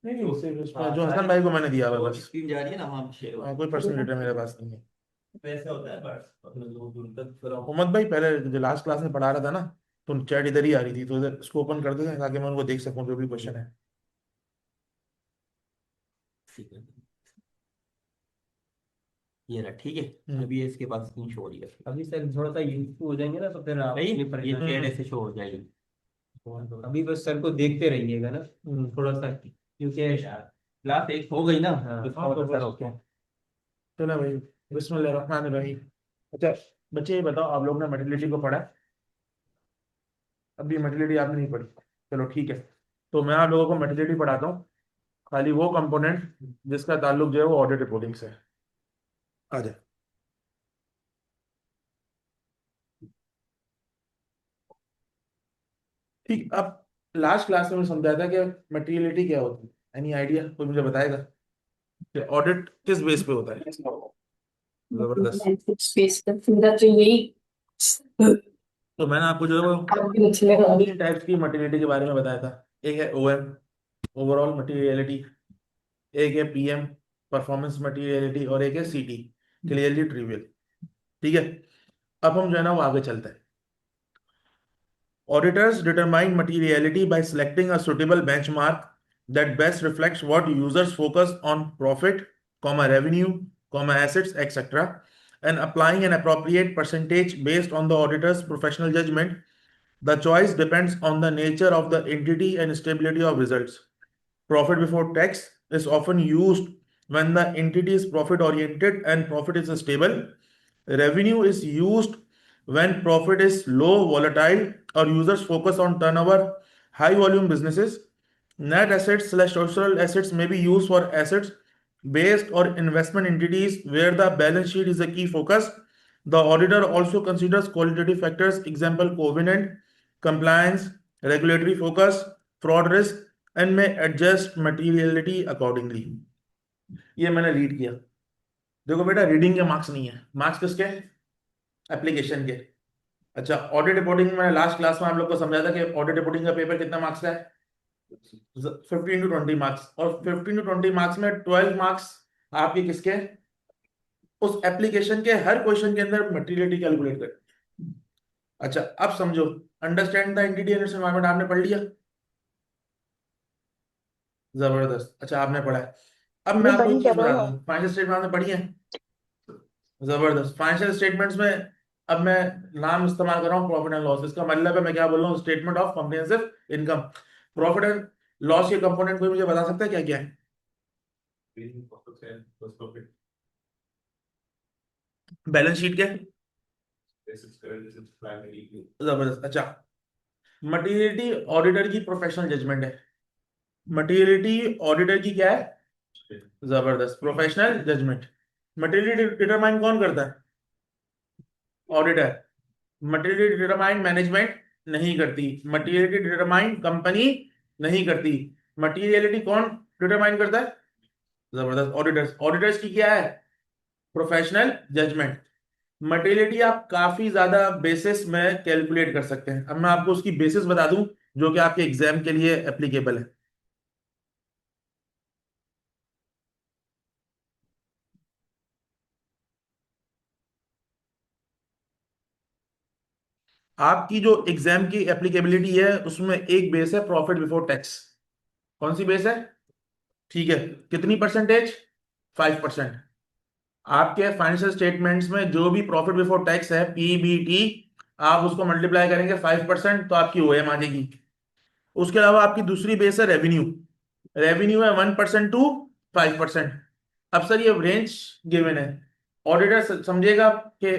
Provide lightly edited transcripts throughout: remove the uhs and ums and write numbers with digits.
नहीं नहीं, उससे उसमें हाँ जो हसन सारी भाई को मैंने दिया हुआ है जो बस। स्क्रीन जा रही है ना, वहाँ शेयर हो कोई पर्सनल डेटा मेरे पास नहीं है। तो ऐसा होता है, बस अपने दूर दूर तक फिर मोहम्मद भाई पहले जो लास्ट क्लास में पढ़ा रहा था ना, तो चैट इधर ही आ रही थी, तो इधर इसको ओपन कर देते ताकि मैं उनको देख सकूं जो भी क्वेश्चन है। ठीक है, ये रहा, ठीक है। हम्म। अभी इसके पास स्क्रीन शो हो रही है। अभी सर थोड़ा सा यूजफुल हो जाएंगे ना, तो फिर आप नहीं, ये हम्म। चैट ऐसे शो हो जाएगी। अभी बस सर को देखते रहिएगा ना, थोड़ा सा, क्योंकि क्लास एक हो गई ना, तो हाँ तो थोड़ा सा बस रोके। चलो भाई, बिस्मिल्लाहिर्रहमानिर्रहीम। अच्छा बच्चे ये बताओ, आप लोग ने मर्टिलिटी को पढ़ा है? अभी मर्टिलिटी आपने नहीं पढ़ी, चलो ठीक है। तो मैं आप लोगों को मर्टिलिटी पढ़ाता हूँ, खाली वो कंपोनेंट जिसका ताल्लुक जो है वो ऑडिट रिपोर्टिंग से है। आ जाए। ठीक, अब लास्ट क्लास में समझाया था कि मटेरियलिटी क्या होती है, एनी आइडिया कोई मुझे बताएगा कि ऑडिट किस बेस पे होता है? जबरदस्त। स्पेस का फिंगर तो यही तो मैंने आपको जो है वो काफी अच्छे लगा। तीन टाइप्स की मटेरियलिटी के बारे में बताया था। एक है ओएम, ओवरऑल मटेरियलिटी। एक है पीएम, परफॉर्मेंस मटेरियलिटी। और एक है सीटी, क्लियरली ट्रिवियल। ठीक है, अब हम जो है ना वो आगे चलते हैं। Auditors determine materiality by selecting a suitable benchmark that best reflects what users focus on: profit, revenue, assets, etc., and applying an appropriate percentage based on the auditor's professional judgment. The choice depends on the nature of the entity and stability of results. Profit before tax is often used when the entity is profit oriented and profit is stable. Revenue is used when profit is low, volatile, or users focus on turnover, high volume businesses. Net assets slash social assets may be used for assets based or investment entities where the balance sheet is a key focus. The auditor also considers qualitative factors, example, covenant, compliance, regulatory focus, fraud risk, and may adjust materiality accordingly. ये मैंने read किया। देखो बेटा, reading के marks नहीं है, marks किसके? Application के। अच्छा, ऑडिट रिपोर्टिंग में लास्ट क्लास में आप लोग को समझा था कि ऑडिट रिपोर्टिंग का पेपर कितना मार्क्स का है? 15 to 20 मार्क्स। और 15 to 20 मार्क्स में 12 मार्क्स आपके किसके? उस एप्लीकेशन के हर क्वेश्चन के अंदर मटेरियलिटी कैलकुलेट कर। अच्छा अब समझो, understand the entity and it's environment आपने पढ़ लिया? जबरदस्त। अच्छा आपने पढ़ा है। अब मैं ये आपको एक बड़ी चीज कर रहे बताता हो। हूँ, फाइनेंशियल स्टेटमेंट आपने पढ़ी है? जबरदस्त। फाइनेंशियल स्टेटमेंट्स में अब मैं नाम इस्तेमाल कर रहा हूँ प्रॉफिट एंड लॉस। इसका मतलब है मैं क्या बोल रहा हूँ, statement of comprehensive income. Profit and loss के कंपोनेंट कोई मुझे बता सकता है क्या क्या है? बैलेंस शीट के? जबरदस्त। अच्छा, मटेरियलिटी ऑडिटर की प्रोफेशनल जजमेंट है। मटेरियलिटी ऑडिटर की क्या है? जबरदस्त, प्रोफेशनल जजमेंट। मटेरियलिटी डिटरमाइन कौन करता है? ऑडिटर। मटेरियलिटी डिटरमाइन मैनेजमेंट नहीं करती। मटेरियलिटी डिटरमाइन कंपनी नहीं करती। मटेरियलिटी कौन डिटरमाइन करता है? जबरदस्त, ऑडिटर्स। ऑडिटर्स की क्या है? Professional judgement. मटेरियलिटी आप काफी ज्यादा बेसिस में कैलकुलेट कर सकते हैं। अब मैं आपको उसकी बेसिस बता दूं जो कि आपके एग्जाम के लिए एप्लीकेबल है। आपकी जो एग्जाम की एप्लीकेबिलिटी है उसमें एक बेस है प्रॉफिट बिफोर टैक्स। कौन सी बेस है? ठीक है, कितनी परसेंटेज? 5%। आपके फाइनेंशियल स्टेटमेंट्स में जो भी प्रॉफिट बिफोर टैक्स है, पीबीटी, आप उसको मल्टीप्लाई करेंगे 5% तो आपकी ओएम आ जाएगी। उसके अलावा आपकी दूसरी बेस है रेवेन्यू। रेवेन्यू है 1% टू 5%। अब सर ये रेंज गिवन है, ऑडिटर समझेगा कि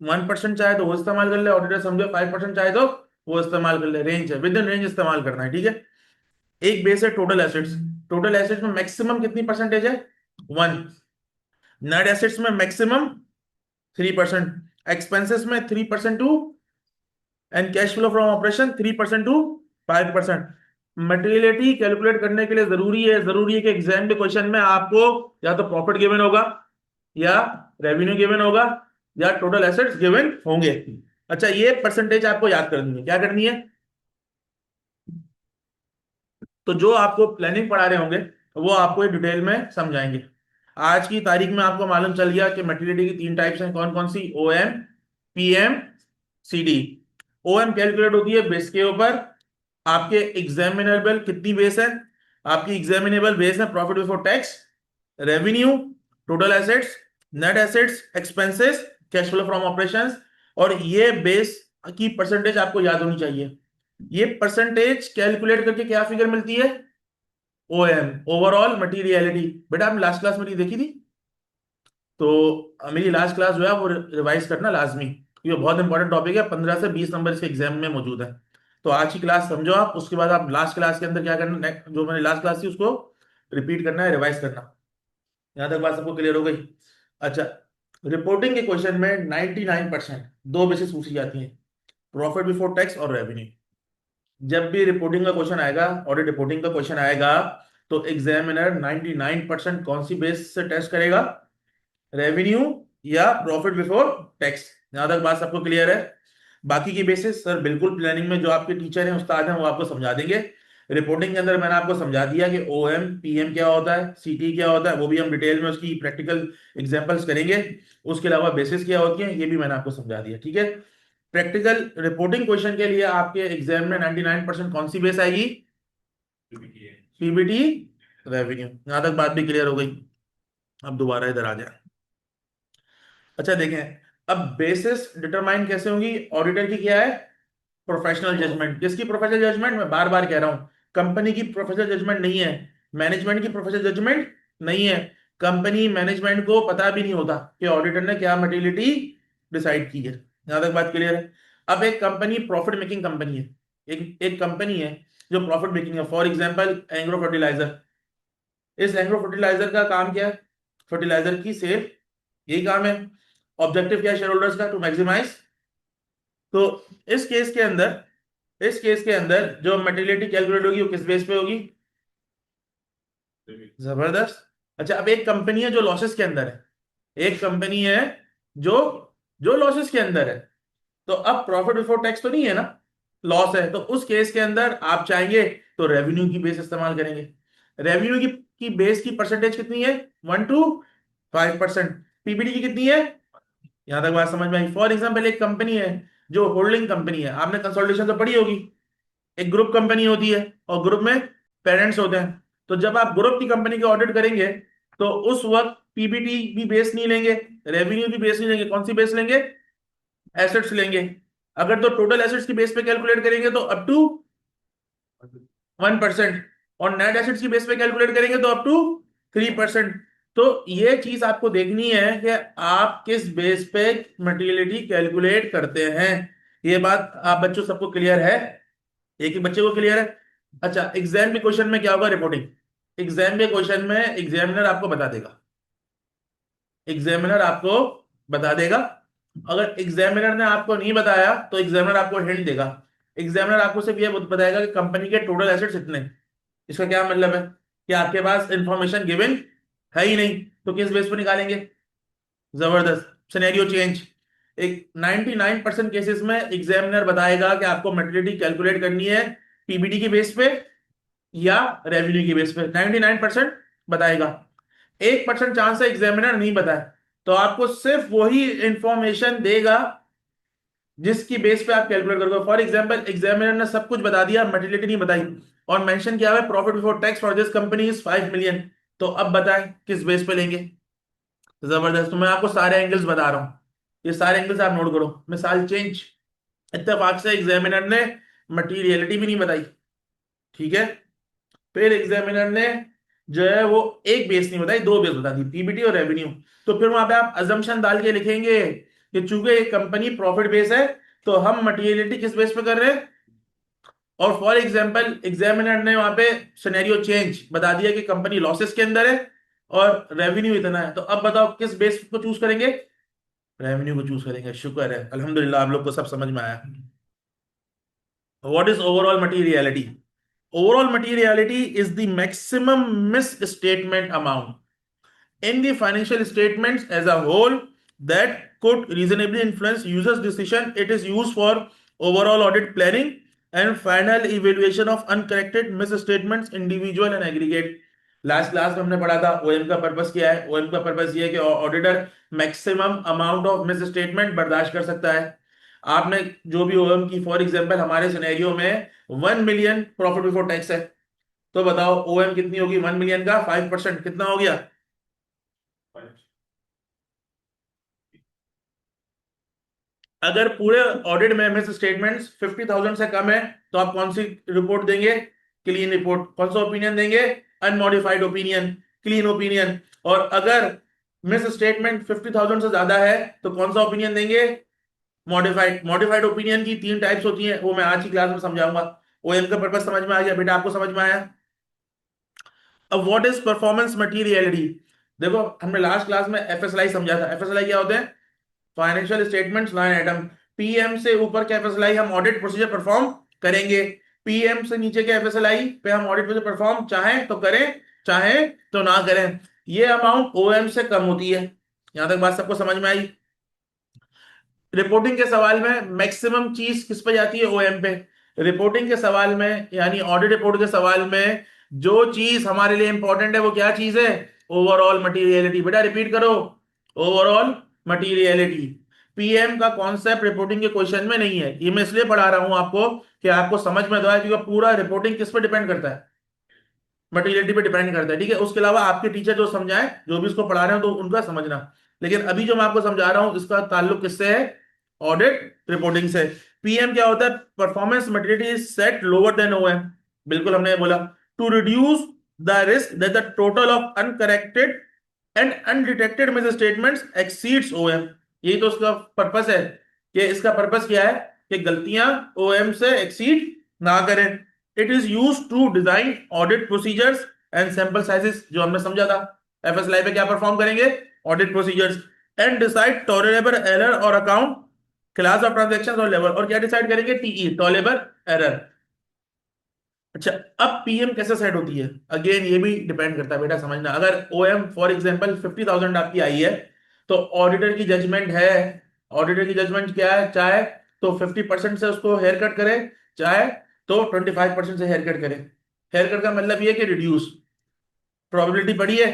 1% चाहे तो वो इस्तेमाल कर ले, ऑडिटर समझे 5% चाहे तो वो इस्तेमाल कर ले। रेंज है, विद इन रेंज इस्तेमाल करना है, ठीक है। एक बेस है टोटल एसेट्स। टोटल एसेट्स में मैक्सिमम कितनी परसेंटेज है? 1। नेट एसेट्स में मैक्सिमम 3%। एक्सपेंसेस में 3% to, and cash flow from operation 3% to 5%। Materiality calculate करने के लिए जरूरी है कि एग्जाम के क्वेश्चन में आपको या तो प्रॉफिट गिवन होगा, या रेवेन्यू गिवन होगा, या टोटल एसेट्स गिवन होंगे। अच्छा, ये परसेंटेज आपको याद करनी है। क्या करनी है? तो जो आपको प्लानिंग पढ़ा रहे होंगे वो आपको डिटेल में समझाएंगे। आज की तारीख में आपको मालूम चल गया कि मटेरियलिटी की 3 टाइप्स हैं, कौन कौन सी? OM, PM, CD. OM calculate होती है बेस के ऊपर। आपके एग्जामिनेबल कितनी बेस है? आपकी एग्जामिनेबल बेस है profit before tax, revenue, total assets, net assets, expenses, cash flow from operations. और ये बेस की परसेंटेज आपको याद होनी चाहिए। ये परसेंटेज कैलकुलेट करके क्या फिगर मिलती है? OM, overall materiality. बेटा आपने लास्ट क्लास मेरी देखी थी? तो मेरी लास्ट क्लास जो है वो रिवाइज करना लाजमी, ये बहुत इंपॉर्टेंट टॉपिक है, 15 से 20 नंबर इसके एग्जाम में मौजूद है। तो आज की क्लास समझो आप, उसके बाद आप लास्ट क्लास के अंदर क्या करना, जो मैंने लास्ट क्लास थी उसको रिपीट करना है, रिवाइज करना। यहां तक बात सबको क्लियर हो गई? अच्छा, रिपोर्टिंग के क्वेश्चन में 99% दो बेसिस पूछी जाती हैं, प्रॉफिट बिफोर टैक्स और रेवेन्यू। जब भी रिपोर्टिंग का क्वेश्चन आएगा, ऑडिट रिपोर्टिंग का क्वेश्चन आएगा, तो एग्जामिनर 99% कौन सी बेस से टेस्ट करेगा? रेवेन्यू या प्रॉफिट बिफोर टैक्स। यहां तक बात सबको क्लियर है? बाकी की बेसिस सर बिल्कुल प्लानिंग में जो आपके टीचर हैं, उस्ताद हैं, वो आपको समझा देंगे। रिपोर्टिंग के अंदर मैंने आपको समझा दिया कि ओएम पीएम क्या होता है, सीटी क्या होता है, वो भी हम डिटेल में उसकी प्रैक्टिकल एग्जांपल्स करेंगे। उसके अलावा बेसिस क्या होती है ये भी मैंने आपको समझा दिया, ठीक है। प्रैक्टिकल रिपोर्टिंग क्वेश्चन के लिए आपके एग्जाम में 99% कौन सी बेस आएगी? PBT, revenue. यहां तक बात भी क्लियर हो गई? अब दोबारा इधर आ जाए। अच्छा देखें, अब बेसिस डिटरमाइन कैसे होंगी? ऑडिटर की क्या है? Professional judgment. किसकी प्रोफेशनल जजमेंट? मैं बार बार कह रहा हूं, कंपनी की प्रोफेशनल जजमेंट नहीं है, मैनेजमेंट की प्रोफेशनल जजमेंट नहीं है। कंपनी मैनेजमेंट को पता भी नहीं होता कि ऑडिटर ने क्या मटेरियलिटी डिसाइड की है। यहां तक बात क्लियर है? अब एक कंपनी प्रॉफिट मेकिंग कंपनी है, एक कंपनी है जो प्रॉफिट मेकिंग है, फॉर एग्जाम्पल एंग्रो फर्टिलाइजर। इस एग्रो फर्टिलाइजर का काम क्या है? फर्टिलाइजर की सेल, यही काम है। ऑब्जेक्टिव क्या है शेयर होल्डर्स का? To maximise. तो इस केस के अंदर, इस केस के अंदर जो मटेरियलिटी कैलकुलेट होगी वो किस बेस पे होगी? जबरदस्त। अच्छा, अब एक कंपनी है जो लॉसेस के अंदर है, एक कंपनी है जो जो लॉसेस के अंदर है, तो अब प्रॉफिट बिफोर टैक्स तो नहीं है ना, लॉस है। तो उस केस के अंदर आप चाहेंगे तो रेवेन्यू की बेस इस्तेमाल करेंगे। रेवेन्यू की बेस की परसेंटेज कितनी है? 1 to 5%। पीबीटी की कितनी है? यहां तक बात समझ में आई? फॉर एग्जाम्पल एक कंपनी है जो होल्डिंग कंपनी है, आपने कंसोलिडेशन तो पढ़ी होगी, एक ग्रुप कंपनी होती है और ग्रुप में पेरेंट्स होते हैं। तो जब आप ग्रुप की कंपनी के ऑडिट करेंगे तो उस वक्त पीबीटी भी बेस नहीं लेंगे, रेवेन्यू भी बेस नहीं लेंगे, कौन सी बेस लेंगे? एसेट्स लेंगे। अगर तो टोटल एसेट्स की बेस पे कैलकुलेट करेंगे तो अप टू 1%, और नेट एसेट्स की बेस पे कैलकुलेट करेंगे तो अप टू 3%। तो ये चीज आपको देखनी है कि आप किस बेस पे मटेरियलिटी कैलकुलेट करते हैं। ये बात आप बच्चों सबको क्लियर है? एक ही बच्चे को क्लियर है? अच्छा, एग्जाम के क्वेश्चन में क्या होगा? रिपोर्टिंग। एग्जाम के क्वेश्चन में एग्जामिनर आपको बता देगा, एग्जामिनर आपको बता देगा। अगर एग्जामिनर ने आपको नहीं बताया तो एग्जामिनर आपको हिंट देगा। एग्जामिनर आपको सिर्फ ये बताएगा कि कंपनी के टोटल एसेट्स इतने। इसका क्या मतलब है कि आपके पास इंफॉर्मेशन गिवन है ही नहीं, तो किस बेस पर निकालेंगे? जबरदस्त। Scenario change. एक 99% केसेस में एग्जामिनर बताएगा कि आपको मटेरियलिटी कैलकुलेट करनी है पीबीटी की बेस पे या रेवेन्यू की बेस पे, 99% बताएगा। 1% चांस है एग्जामिनर नहीं बताए, तो आपको सिर्फ वही इंफॉर्मेशन देगा जिसकी बेस पे आप कैलकुलेट करोगे। फॉर एग्जांपल एग्जामिनर ने सब कुछ बता दिया, मटेरियलिटी नहीं बताई, और मेंशन किया हुआ है profit before tax for this company is 5 million. तो अब बताएं किस बेस पे लेंगे? जबरदस्त। तो मैं आपको सारे एंगल्स बता रहा हूं, ये सारे एंगल्स आप नोट करो। मिसाल चेंज, इत्तेफाक से एग्जामिनर ने मटीरियलिटी भी नहीं बताई, ठीक है। फिर एग्जामिनर ने जो है वो एक बेस नहीं बताई, दो बेस बता दी, पीबीटी और रेवेन्यू। तो फिर वहां पे आप अजम्पशन डाल के लिखेंगे कि चूंकि एक कंपनी प्रॉफिट बेस है तो हम मटेरियलिटी किस बेस पे कर रहे हैं। और फॉर एग्जांपल एग्जामिनर ने वहां पे सिनेरियो चेंज बता दिया कि कंपनी लॉसेस के अंदर है और रेवेन्यू इतना है, तो अब बताओ किस बेस को चूज करेंगे? रेवेन्यू को चूज करेंगे। शुक्र है, अल्हम्दुलिल्लाह आप लोग को सब समझ में आया। What is overall materiality? Overall materiality is the maximum misstatement amount in the financial statements as a whole that could reasonably influence users' decision. It is used for overall audit planning and final evaluation of uncorrected misstatements, individual and aggregate last class में हमने पढ़ा था ओएम का purpose क्या है। ओएम का purpose ये है कि auditor maximum amount of miss statement बर्दाश्त कर सकता है। आपने जो भी ओएम की, फॉर एग्जांपल हमारे सिनेरियो में 1 मिलियन प्रॉफिट बिफोर टैक्स है, तो बताओ ओएम कितनी होगी 1 मिलियन का 5% कितना हो गया। अगर पूरे ऑडिट में मिस स्टेटमेंट्स 50,000 से कम है तो आप कौन सी रिपोर्ट देंगे? Clean report. कौन सा ओपिनियन देंगे? Unmodified opinion, clean opinion. और अगर मिस स्टेटमेंट 50,000 से ज्यादा है तो कौन सा ओपिनियन देंगे? मॉडिफाइड। मॉडिफाइड ओपिनियन की 3 टाइप्स होती हैं, वो मैं आज की क्लास में समझाऊंगा। ओएम का पर्पस समझ में आ गया बेटा? आपको समझ में आया? अब व्हाट इज परफॉर्मेंस मटेरियलिटी? देखो हमने लास्ट क्लास में एफएसएलआई समझा था। एफएसएलआई क्या होते हैं? Financial statements line item. PM से ऊपर के एफएसएलआई हम ऑडिट प्रोसीजर परफॉर्म करेंगे, पीएम से नीचे के एफएसएलआई पे हम ऑडिट प्रोसीजर परफॉर्म चाहे तो करें, चाहे तो ना करें। ये अमाउंट ओएम से कम होती है। यहां तक बात सबको समझ में आई? रिपोर्टिंग के सवाल में मैक्सिमम चीज किस पे जाती है? ओएम पे। रिपोर्टिंग के सवाल में यानी ऑडिट रिपोर्ट के सवाल में जो चीज हमारे लिए इंपॉर्टेंट है वो क्या चीज है? Overall materiality. बेटा रिपीट करो, ओवरऑल मटीरियलिटी। पीएम का कॉन्सेप्ट रिपोर्टिंग के क्वेश्चन में नहीं है। ये मैं इसलिए पढ़ा रहा हूं आपको कि आपको समझ में तो आए, क्योंकि पूरा रिपोर्टिंग किस पे डिपेंड करता है? मटीरियलिटी पे डिपेंड करता है। ठीक है, उसके अलावा आपके टीचर जो समझाएं, जो भी इसको पढ़ा रहे हो तो उनका समझना। लेकिन अभी जो मैं आपको समझा रहा हूं इसका ताल्लुक किससे है? ऑडिट रिपोर्टिंग से। पीएम क्या होता है? Performance materiality is set lower than OM. बिल्कुल हमने बोला to reduce the risk that the total of uncorrected and undetected misstatements exceeds OM. यही तो उसका पर्पस है, कि इसका पर्पस क्या है कि गलतियां ओएम से एक्सीड ना करें। It is used to design audit procedures and sample sizes, जो हमने समझा था। एफएसएलआई पे क्या परफॉर्म करेंगे? Audit procedures. And decide tolerable error और अकाउंट क्लास ऑफ ट्रांजैक्शंस और लेवल। और क्या डिसाइड करेंगे? TE, tolerable error. अच्छा, अब पीएम कैसे सेट होती है? अगेन ये भी डिपेंड करता है बेटा, समझना। अगर ओएम फॉर एग्जांपल 50,000 आपकी आई है तो ऑडिटर की जजमेंट है, ऑडिटर की जजमेंट क्या है? चाहे तो 50% से उसको हेयर कट करे, चाहे तो 25% से हेयर कट करे। हेयर कट का मतलब ये कि रिड्यूस। प्रोबेबिलिटी बढ़ी है।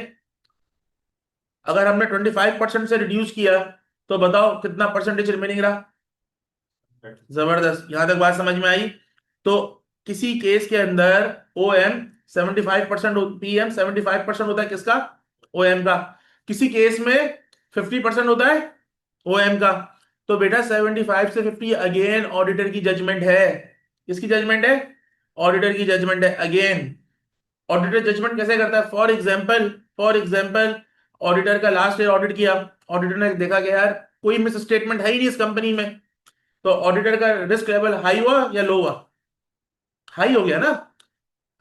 अगर हमने 25% से रिड्यूस किया तो बताओ कितना परसेंटेज रिमेनिंग रहा? जबरदस्त। यहां तक बात समझ में आई? तो किसी केस के अंदर ओएम 75%, पीएम 75% होता है किसका? ओएम का। किसी केस में 50% होता है ओएम का। तो बेटा 75 से 50 अगेन ऑडिटर की जजमेंट है। किसकी जजमेंट है? ऑडिटर की जजमेंट है। अगेन ऑडिटर जजमेंट कैसे करता है? फॉर एग्जाम्पल ऑडिटर का लास्ट ईयर ऑडिट किया, ऑडिटर ने देखा कि यार कोई मिस स्टेटमेंट है ही नहीं इस कंपनी में, तो ऑडिटर का रिस्क लेवल हाई हुआ या लो हुआ? हाई हो गया ना।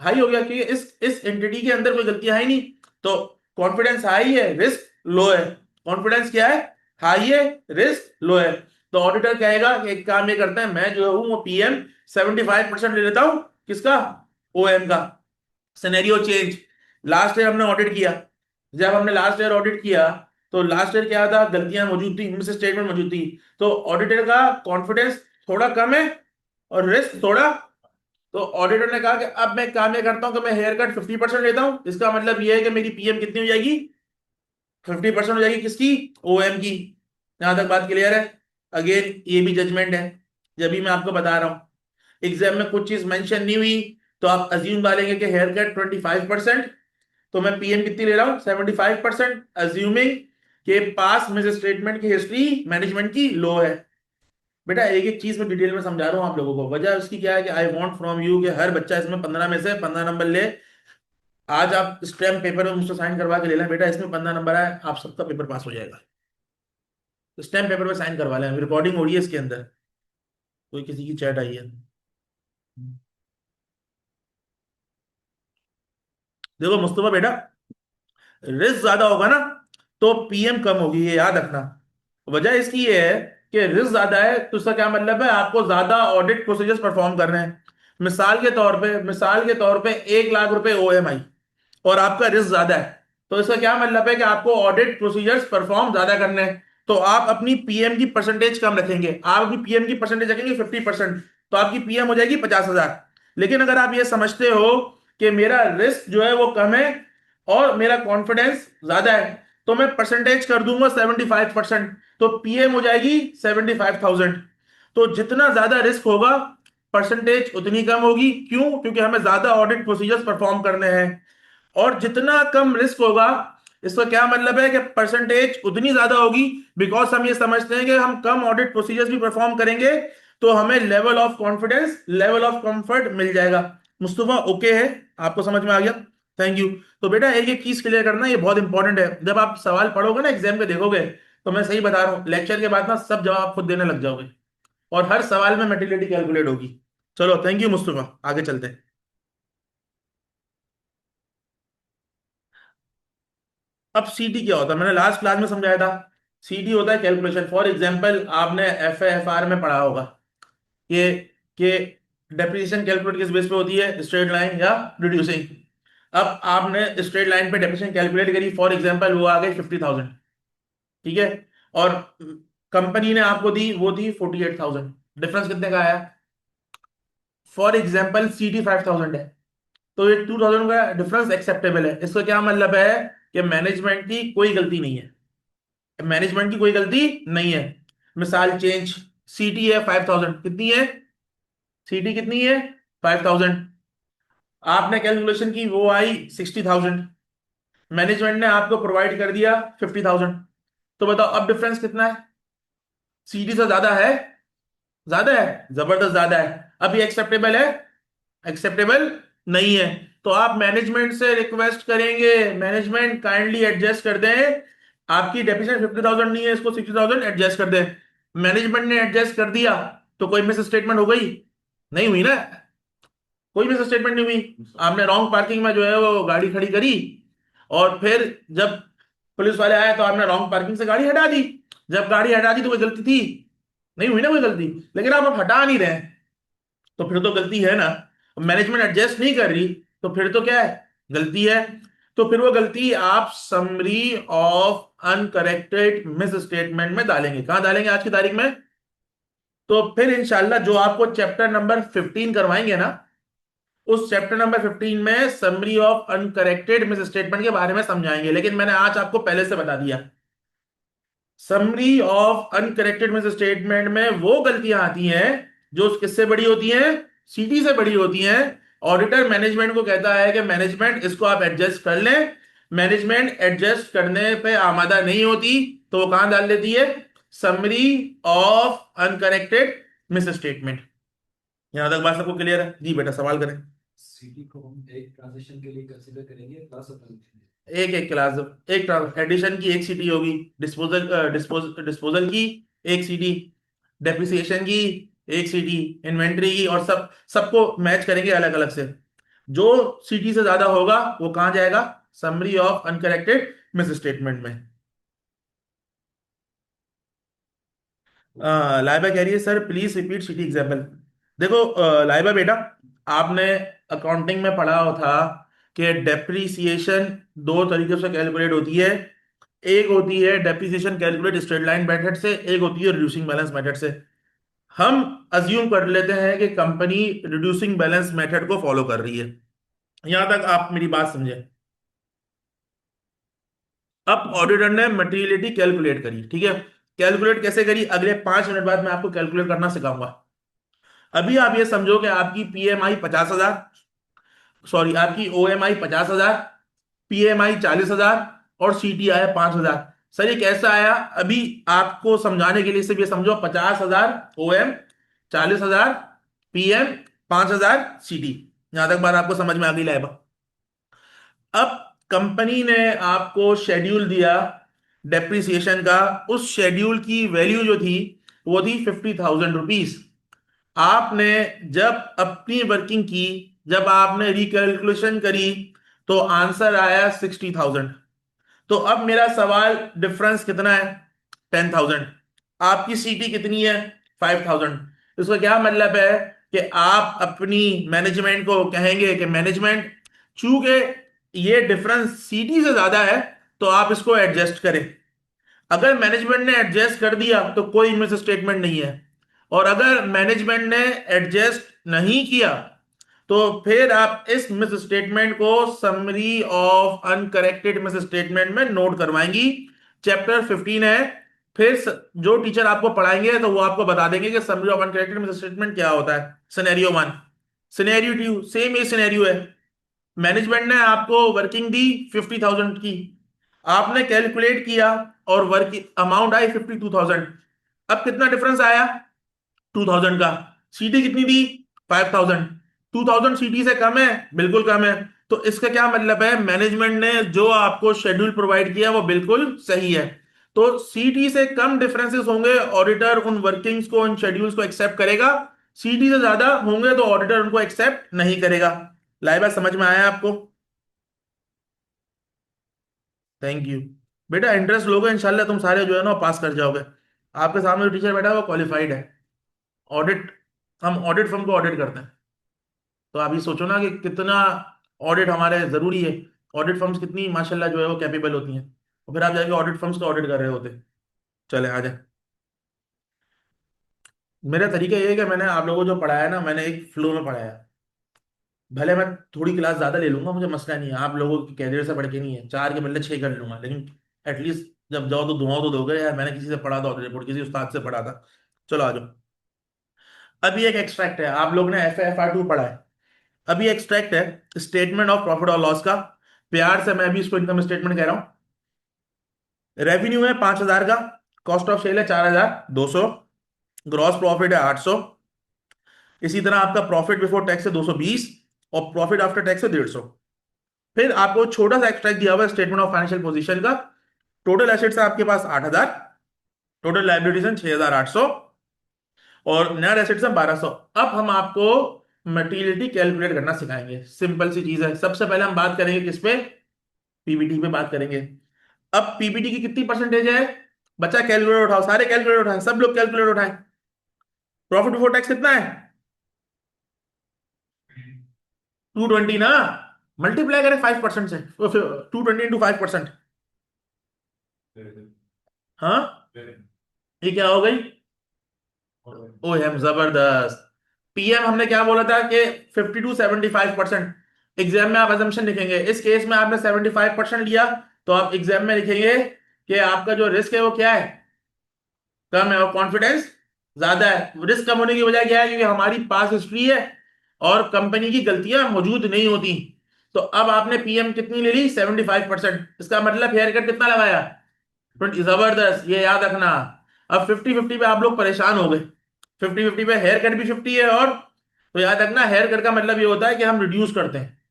हाई हो गया क्योंकि इस एंटिटी के अंदर कोई गलतियां है ही नहीं, तो कॉन्फिडेंस हाई है, रिस्क लो है। कॉन्फिडेंस क्या है? हाई है, रिस्क लो है। तो ऑडिटर कहेगा कि एक काम ये करता है, मैं जो हूं वो पीएम 75% ले लेता हूं। किसका? ओएम का। Scenario change. लास्ट ईयर हमने ऑडिट किया, जब हमने लास्ट ईयर ऑडिट किया तो लास्ट ईयर क्या था? गलतियां मौजूद थी, मिस स्टेटमेंट मौजूद थी। तो ऑडिटर का कॉन्फिडेंस थोड़ा कम है और रिस्क थोड़ा। तो ऑडिटर ने कहा कि अब मैं काम ये करता हूं कि मैं हेयर कट 50% लेता हूं। इसका मतलब ये है कि मेरी पीएम कितनी हो जाएगी? 50% हो जाएगी। किसकी? ओएम की। यहां तक बात क्लियर है? अगेन ये भी जजमेंट है, जब भी मैं आपको बता रहा हूं। एग्जाम में कुछ चीज मेंशन नहीं हुई तो आप अज्यूम डालेंगे कि हेयर कट 25%, तो मैं पीएम कितनी ले रहा हूं? 75%, अज्यूमिंग कि पास मिस स्टेटमेंट की हिस्ट्री मैनेजमेंट की लो है। बेटा एक एक चीज में डिटेल में समझा रहा हूं आप लोगों को। वजह उसकी क्या है कि आई वांट फ्रॉम यू कि हर बच्चा इसमें 15 में से 15 नंबर ले। आज आप स्टैम्प पेपर में मुझसे साइन करवा के ले लें बेटा, इसमें 15 नंबर आए आप सबका पेपर पास हो जाएगा। तो स्टैम्प पेपर पे साइन करवा लें, रिकॉर्डिंग हो रही है इसके अंदर। कोई किसी की चैट आई है? देखो मुस्तफा बेटा, रिस्क ज्यादा होगा ना तो पीएम कम होगी, ये याद रखना। वजह इसकी ये है कि रिस्क ज्यादा है तो इसका क्या मतलब है? आपको ज्यादा ऑडिट प्रोसीजर्स परफॉर्म करने हैं। मिसाल के तौर पे 1 लाख रुपए ओएमआई और आपका रिस्क ज्यादा है, तो इसका क्या मतलब है कि आपको ऑडिट प्रोसीजर्स परफॉर्म ज्यादा करने हैं। तो आप अपनी पीएम की परसेंटेज कम रखेंगे। आप अपनी पीएम की परसेंटेज रखेंगे 50%, तो आपकी पीएम हो जाएगी 50,000। लेकिन अगर आप ये समझते हो कि मेरा रिस्क जो है वो कम है, और मेरा कॉन्फिडेंस ज्यादा है, तो मैं परसेंटेज कर दूंगा 75%, तो पीएम हो जाएगी 75,000। तो जितना ज्यादा रिस्क होगा परसेंटेज उतनी कम होगी। क्यों? क्योंकि हमें ज्यादा ऑडिट प्रोसीजर्स परफॉर्म करने हैं। और जितना कम रिस्क होगा, इसका क्या मतलब है कि परसेंटेज उतनी ज्यादा होगी, बिकॉज हम ये समझते हैं कि हम कम ऑडिट प्रोसीजर्स भी परफॉर्म करेंगे तो हमें level of confidence, level of comfort मिल जाएगा। मुस्तफा ओके है? आपको समझ में आ गया? Thank you. तो बेटा एक एक चीज क्लियर करना, ये बहुत इंपॉर्टेंट है। जब आप सवाल पढ़ोगे ना, एग्जाम के देखोगे, तो मैं सही बता रहा हूँ, लेक्चर के बाद ना सब जवाब खुद देने लग जाओगे और हर सवाल में मेटिलिटी कैलकुलेट होगी। चलो थैंक यू मुस्तफा, आगे चलते हैं। अब सीटी क्या होता है? मैंने लास्ट क्लास में समझाया था। सीटी होता है कैलकुलेशन। फॉर एग्जांपल आपने एफआर में पढ़ा होगा कि कि डेप्रिसिएशन कैलकुलेट किस बेस पे होती है, स्ट्रेट लाइन या रिड्यूसिंग। अब आपने स्ट्रेट लाइन पे डेप्रिसिएशन कैलकुलेट करी, फॉर एग्जांपल वो आ गई 50,000, ठीक है, और कंपनी ने आपको दी, वो थी 48,000। डिफरेंस कितने का आया? फॉर एग्जांपल सीटी 5,000 है, तो ये 2,000 का डिफरेंस एक्सेप्टेबल है। इसका क्या मतलब है कि मैनेजमेंट की कोई गलती नहीं है, मैनेजमेंट की कोई गलती नहीं है। मिसाल चेंज, सीटी है 5,000, कितनी है सीटी, कितनी है 5,000। आपने कैलकुलेशन की, वो आई 60,000, मैनेजमेंट ने आपको प्रोवाइड कर दिया 50,000। तो बताओ अब डिफरेंस कितना है? सीटी से ज्यादा है? ज्यादा है, जबरदस्त ज्यादा है। अब ये एक्सेप्टेबल है? एक्सेप्टेबल नहीं है। तो आप मैनेजमेंट से रिक्वेस्ट करेंगे, मैनेजमेंट काइंडली एडजस्ट कर दें, आपकी डेफिनेशन 50,000 नहीं है, इसको 60,000 एडजस्ट कर दें। मैनेजमेंट ने एडजस्ट कर दिया, तो कोई मिस स्टेटमेंट हो गई? नहीं हुई ना, कोई मिस स्टेटमेंट नहीं हुई। आपने रॉन्ग पार्किंग में जो है वो गाड़ी खड़ी करी, और फिर जब पुलिस वाले आए तो आपने रॉन्ग पार्किंग से गाड़ी हटा दी। जब गाड़ी हटा दी तो कोई गलती थी? नहीं हुई ना कोई गलती। लेकिन आप अब हटा नहीं रहे, तो फिर तो गलती है ना। मैनेजमेंट एडजस्ट नहीं कर रही, तो फिर तो क्या है? गलती है। तो फिर वो गलती आप summary of uncorrected miss statement में डालेंगे। कहां डालेंगे आज की तारीख में? तो फिर इंशाल्लाह जो आपको चैप्टर नंबर 15 करवाएंगे ना, उस चैप्टर नंबर 15 में summary of uncorrected miss statement के बारे में समझाएंगे। लेकिन मैंने आज आपको पहले से बता दिया, summary of uncorrected miss statement में वो गलतियां आती हैं जो किससे बड़ी होती हैं? सीटी से बड़ी होती हैं। ऑडिटर मैनेजमेंट को कहता है कि मैनेजमेंट इसको आप एडजस्ट कर लें। मैनेजमेंट एडजस्ट करने पे आमादा नहीं होती, तो वो कहां डाल देती है? Summary of uncorrected miss statement. यहां तक बात सबको क्लियर है? जी बेटा सवाल करें। सीटी को हम एक ट्रांजेक्शन के लिए कंसीडर करेंगे क्लास ऑफ एक एक क्लास, एक एडिशन की एक सीटी होगी, डिस्पोजल की एक सीटी, डेप्रिसिएशन की एक सीटी, इन्वेंट्री की, और सब सबको मैच करेंगे अलग अलग से। जो सीटी से ज्यादा होगा वो कहां जाएगा? Summary of uncorrected miss statement में। लाइबा कह रही है सर प्लीज रिपीट सीटी एग्जाम्पल। देखो लाइबा बेटा, आपने अकाउंटिंग में पढ़ा हो था कि डेप्रिसिएशन दो तरीके से कैलकुलेट होती है। एक होती है depreciation calculate straight line method से, एक होती है रिड्यूसिंग बैलेंस मेथड से। हम अज्यूम कर लेते हैं कि कंपनी रिड्यूसिंग बैलेंस मेथड को फॉलो कर रही है। यहां तक आप मेरी बात समझे। अब ऑडिटर ने मटेरियलिटी कैलकुलेट करी, ठीक है। कैलकुलेट कैसे करी, अगले 5 मिनट बाद मैं आपको कैलकुलेट करना सिखाऊंगा। अभी आप ये समझो कि आपकी पीएमआई 50,000, सॉरी आपकी ओएमआई 50,000, पीएमआई 40,000 और सीटी आया 5,000। सर ये कैसा आया? अभी आपको समझाने के लिए सिर्फ ये समझो, 50,000 ओएम, 40,000 पीएम, 5,000 सीटी। यहां तक बात आपको समझ में आ गई लाइबा? अब कंपनी ने आपको शेड्यूल दिया डेप्रिसिएशन का, उस शेड्यूल की वैल्यू जो थी वो थी 50,000 रुपीज। आपने जब अपनी वर्किंग की, जब आपने रिकैलकुलेशन करी, तो आंसर आया 60,000। तो अब मेरा सवाल, डिफरेंस कितना है? 10,000। आपकी सीटी कितनी है? 5,000। इसका क्या मतलब है कि आप अपनी मैनेजमेंट को कहेंगे कि मैनेजमेंट, चूंकि ये डिफरेंस सीटी से ज्यादा है, तो आप इसको एडजस्ट करें। अगर मैनेजमेंट ने एडजस्ट कर दिया तो कोई मिस स्टेटमेंट नहीं है, और अगर मैनेजमेंट ने एडजस्ट नहीं किया तो फिर आप इस मिस स्टेटमेंट को summary of uncorrected miss statement में नोट करवाएंगी। चैप्टर 15 है। फिर जो टीचर आपको पढ़ाएंगे तो वो आपको बता देंगे कि summary of uncorrected miss statement क्या होता है। सिनेरियो 1, सिनेरियो 2, सेम ये सिनेरियो है। मैनेजमेंट ने आपको वर्किंग दी 50,000 की, आपने कैलकुलेट किया और वर्क अमाउंट आई 52,000। अब कितना डिफरेंस आया 2,000 का। सीटी कितनी दी 5,000। 2,000 सीटी से कम है, बिल्कुल कम है। तो इसका क्या मतलब है, मैनेजमेंट ने जो आपको शेड्यूल प्रोवाइड किया वो बिल्कुल सही है। तो सीटी से कम डिफरेंसेस होंगे, ऑडिटर उन वर्किंग्स को, उन शेड्यूल्स को एक्सेप्ट करेगा। सीटी से ज्यादा होंगे तो ऑडिटर उनको एक्सेप्ट नहीं करेगा। लाइव समझ में आया आपको? थैंक यू बेटा। इंटरेस्ट लोगे इंशाल्लाह तुम सारे जो है ना पास कर जाओगे। आपके सामने जो टीचर बैठा है वो क्वालिफाइड है। ऑडिट, हम ऑडिट फर्म को ऑडिट करते हैं। तो आप ये सोचो ना कि कितना ऑडिट हमारे जरूरी है। ऑडिट फर्म्स कितनी माशाल्लाह जो है वो कैपेबल होती हैं, और फिर आप जाके ऑडिट फर्म्स को ऑडिट कर रहे होते। चले आ जाए। मेरा तरीका ये है कि मैंने आप लोगों को जो पढ़ाया ना, मैंने एक फ्लो में पढ़ाया। भले मैं थोड़ी क्लास ज्यादा ले लूंगा, मुझे मसला नहीं है, आप लोगों की कैरियर से बढ़ के नहीं है, 4 के बदले 6 कर लूंगा, लेकिन एटलीस्ट जब जाओ तो दुआओं तो दोगे यार, मैंने किसी से पढ़ा था ऑडिट रिपोर्ट, किसी उस्ताद से पढ़ा था। चलो आ जाओ। अभी एक एक्सट्रैक्ट है, आप लोग ने FFR2 पढ़ा है। अभी एक्सट्रैक्ट है स्टेटमेंट ऑफ प्रॉफिट और लॉस का। प्यार से मैं भी इसको इनकम स्टेटमेंट कह रहा हूं। रेवेन्यू है 5,000 का, कॉस्ट ऑफ सेल है 4,200, ग्रॉस प्रॉफिट है 800, इसी तरह आपका प्रॉफिट बिफोर टैक्स है 220 और प्रॉफिट आफ्टर टैक्स है 150। फिर आपको छोटा सा एक्सट्रैक्ट दिया हुआ है स्टेटमेंट ऑफ फाइनेंशियल पोजीशन का। टोटल एसेट्स है आपके पास 8,000, टोटल लाइबिलिटीज है 6,800 और नेट एसेट्स है 1,200। अब हम आपको मटेरियलिटी कैलकुलेट करना सिखाएंगे। सिंपल सी चीज है। सबसे पहले हम बात करेंगे किस पे, पीबीटी पे बात करेंगे। अब पीबीटी की कितनी परसेंटेज है बच्चा, कैलकुलेटर उठाओ, सारे कैलकुलेटर उठाएं, सब लोग कैलकुलेटर उठाएं। प्रॉफिट बिफोर टैक्स कितना है 220 ना, मल्टीप्लाई करें 5% से, 220 इंटू 5%। हाँ ये क्या हो गई, ओ एम जबरदस्त। पीएम हमने क्या बोला था कि 50 टू 75%। एग्जाम में आप अजम्पशन लिखेंगे, इस केस में आपने 75% लिया, तो आप एग्जाम में लिखेंगे कि आपका जो रिस्क है वो क्या है, कम है, और कॉन्फिडेंस ज्यादा है। रिस्क कम होने की वजह क्या है, क्योंकि हमारी पास हिस्ट्री है और कंपनी की गलतियां मौजूद नहीं होती। तो अब आपने पीएम कितनी ले ली 75%, इसका मतलब हेयर कट कितना लगाया 20। जबरदस्त, ये याद रखना। अब 50-50 पे आप लोग परेशान हो गए। 50-50 पे हेयर कट भी 50 है, और तो याद रखना हेयर कट का मतलब ये होता है कि हम रिड्यूस करते हैं।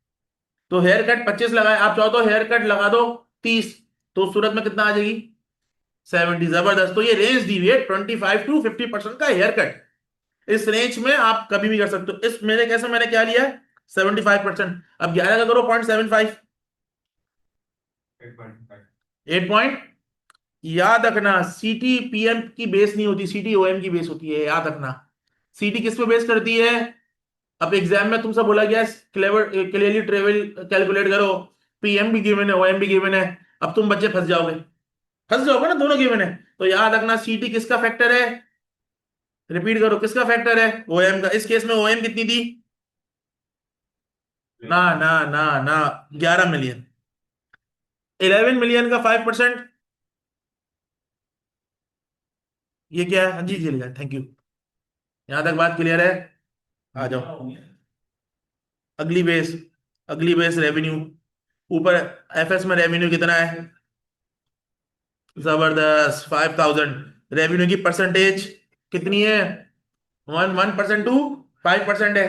तो हेयर कट 25 लगाए, आप चाहो तो हेयर कट लगा दो 30, तो उस सूरत में कितना आ जाएगी 70। जबरदस्त। तो ये रेंज दी हुई है 25 टू 50% का हेयर कट। इस रेंज में आप कभी भी कर सकते हो। इस मेरे कैसे मैंने क्या लिया है 75%। अब 11 का करो 0.75, 8 पॉइंट। याद रखना सीटी पीएम की बेस नहीं होती, सीटी ओएम की बेस होती है, याद रखना। सीटी किस पे बेस करती है, अब एग्जाम में तुमसे बोला गया क्लेवर क्लियरली ट्रेवल कैलकुलेट करो, पीएम भी गिवन है ओएम भी गिवन है। अब तुम बच्चे फंस जाओगे ना, दोनों गिवन है। तो याद रखना सीटी किसका फैक्टर है, रिपीट करो किसका फैक्टर है, ओएम का। इस केस में ओएम कितनी थी, ना ना ना ना 11 मिलियन। 11 मिलियन का 5%, ये क्या है, हाँ जी जी थैंक यू। यहां तक बात क्लियर है, आ जाओ। अगली बेस, अगली बेस रेवेन्यू। ऊपर एफएस में रेवेन्यू कितना है, जबरदस्त 5,000। रेवेन्यू की परसेंटेज कितनी है, 1% टू 5% है।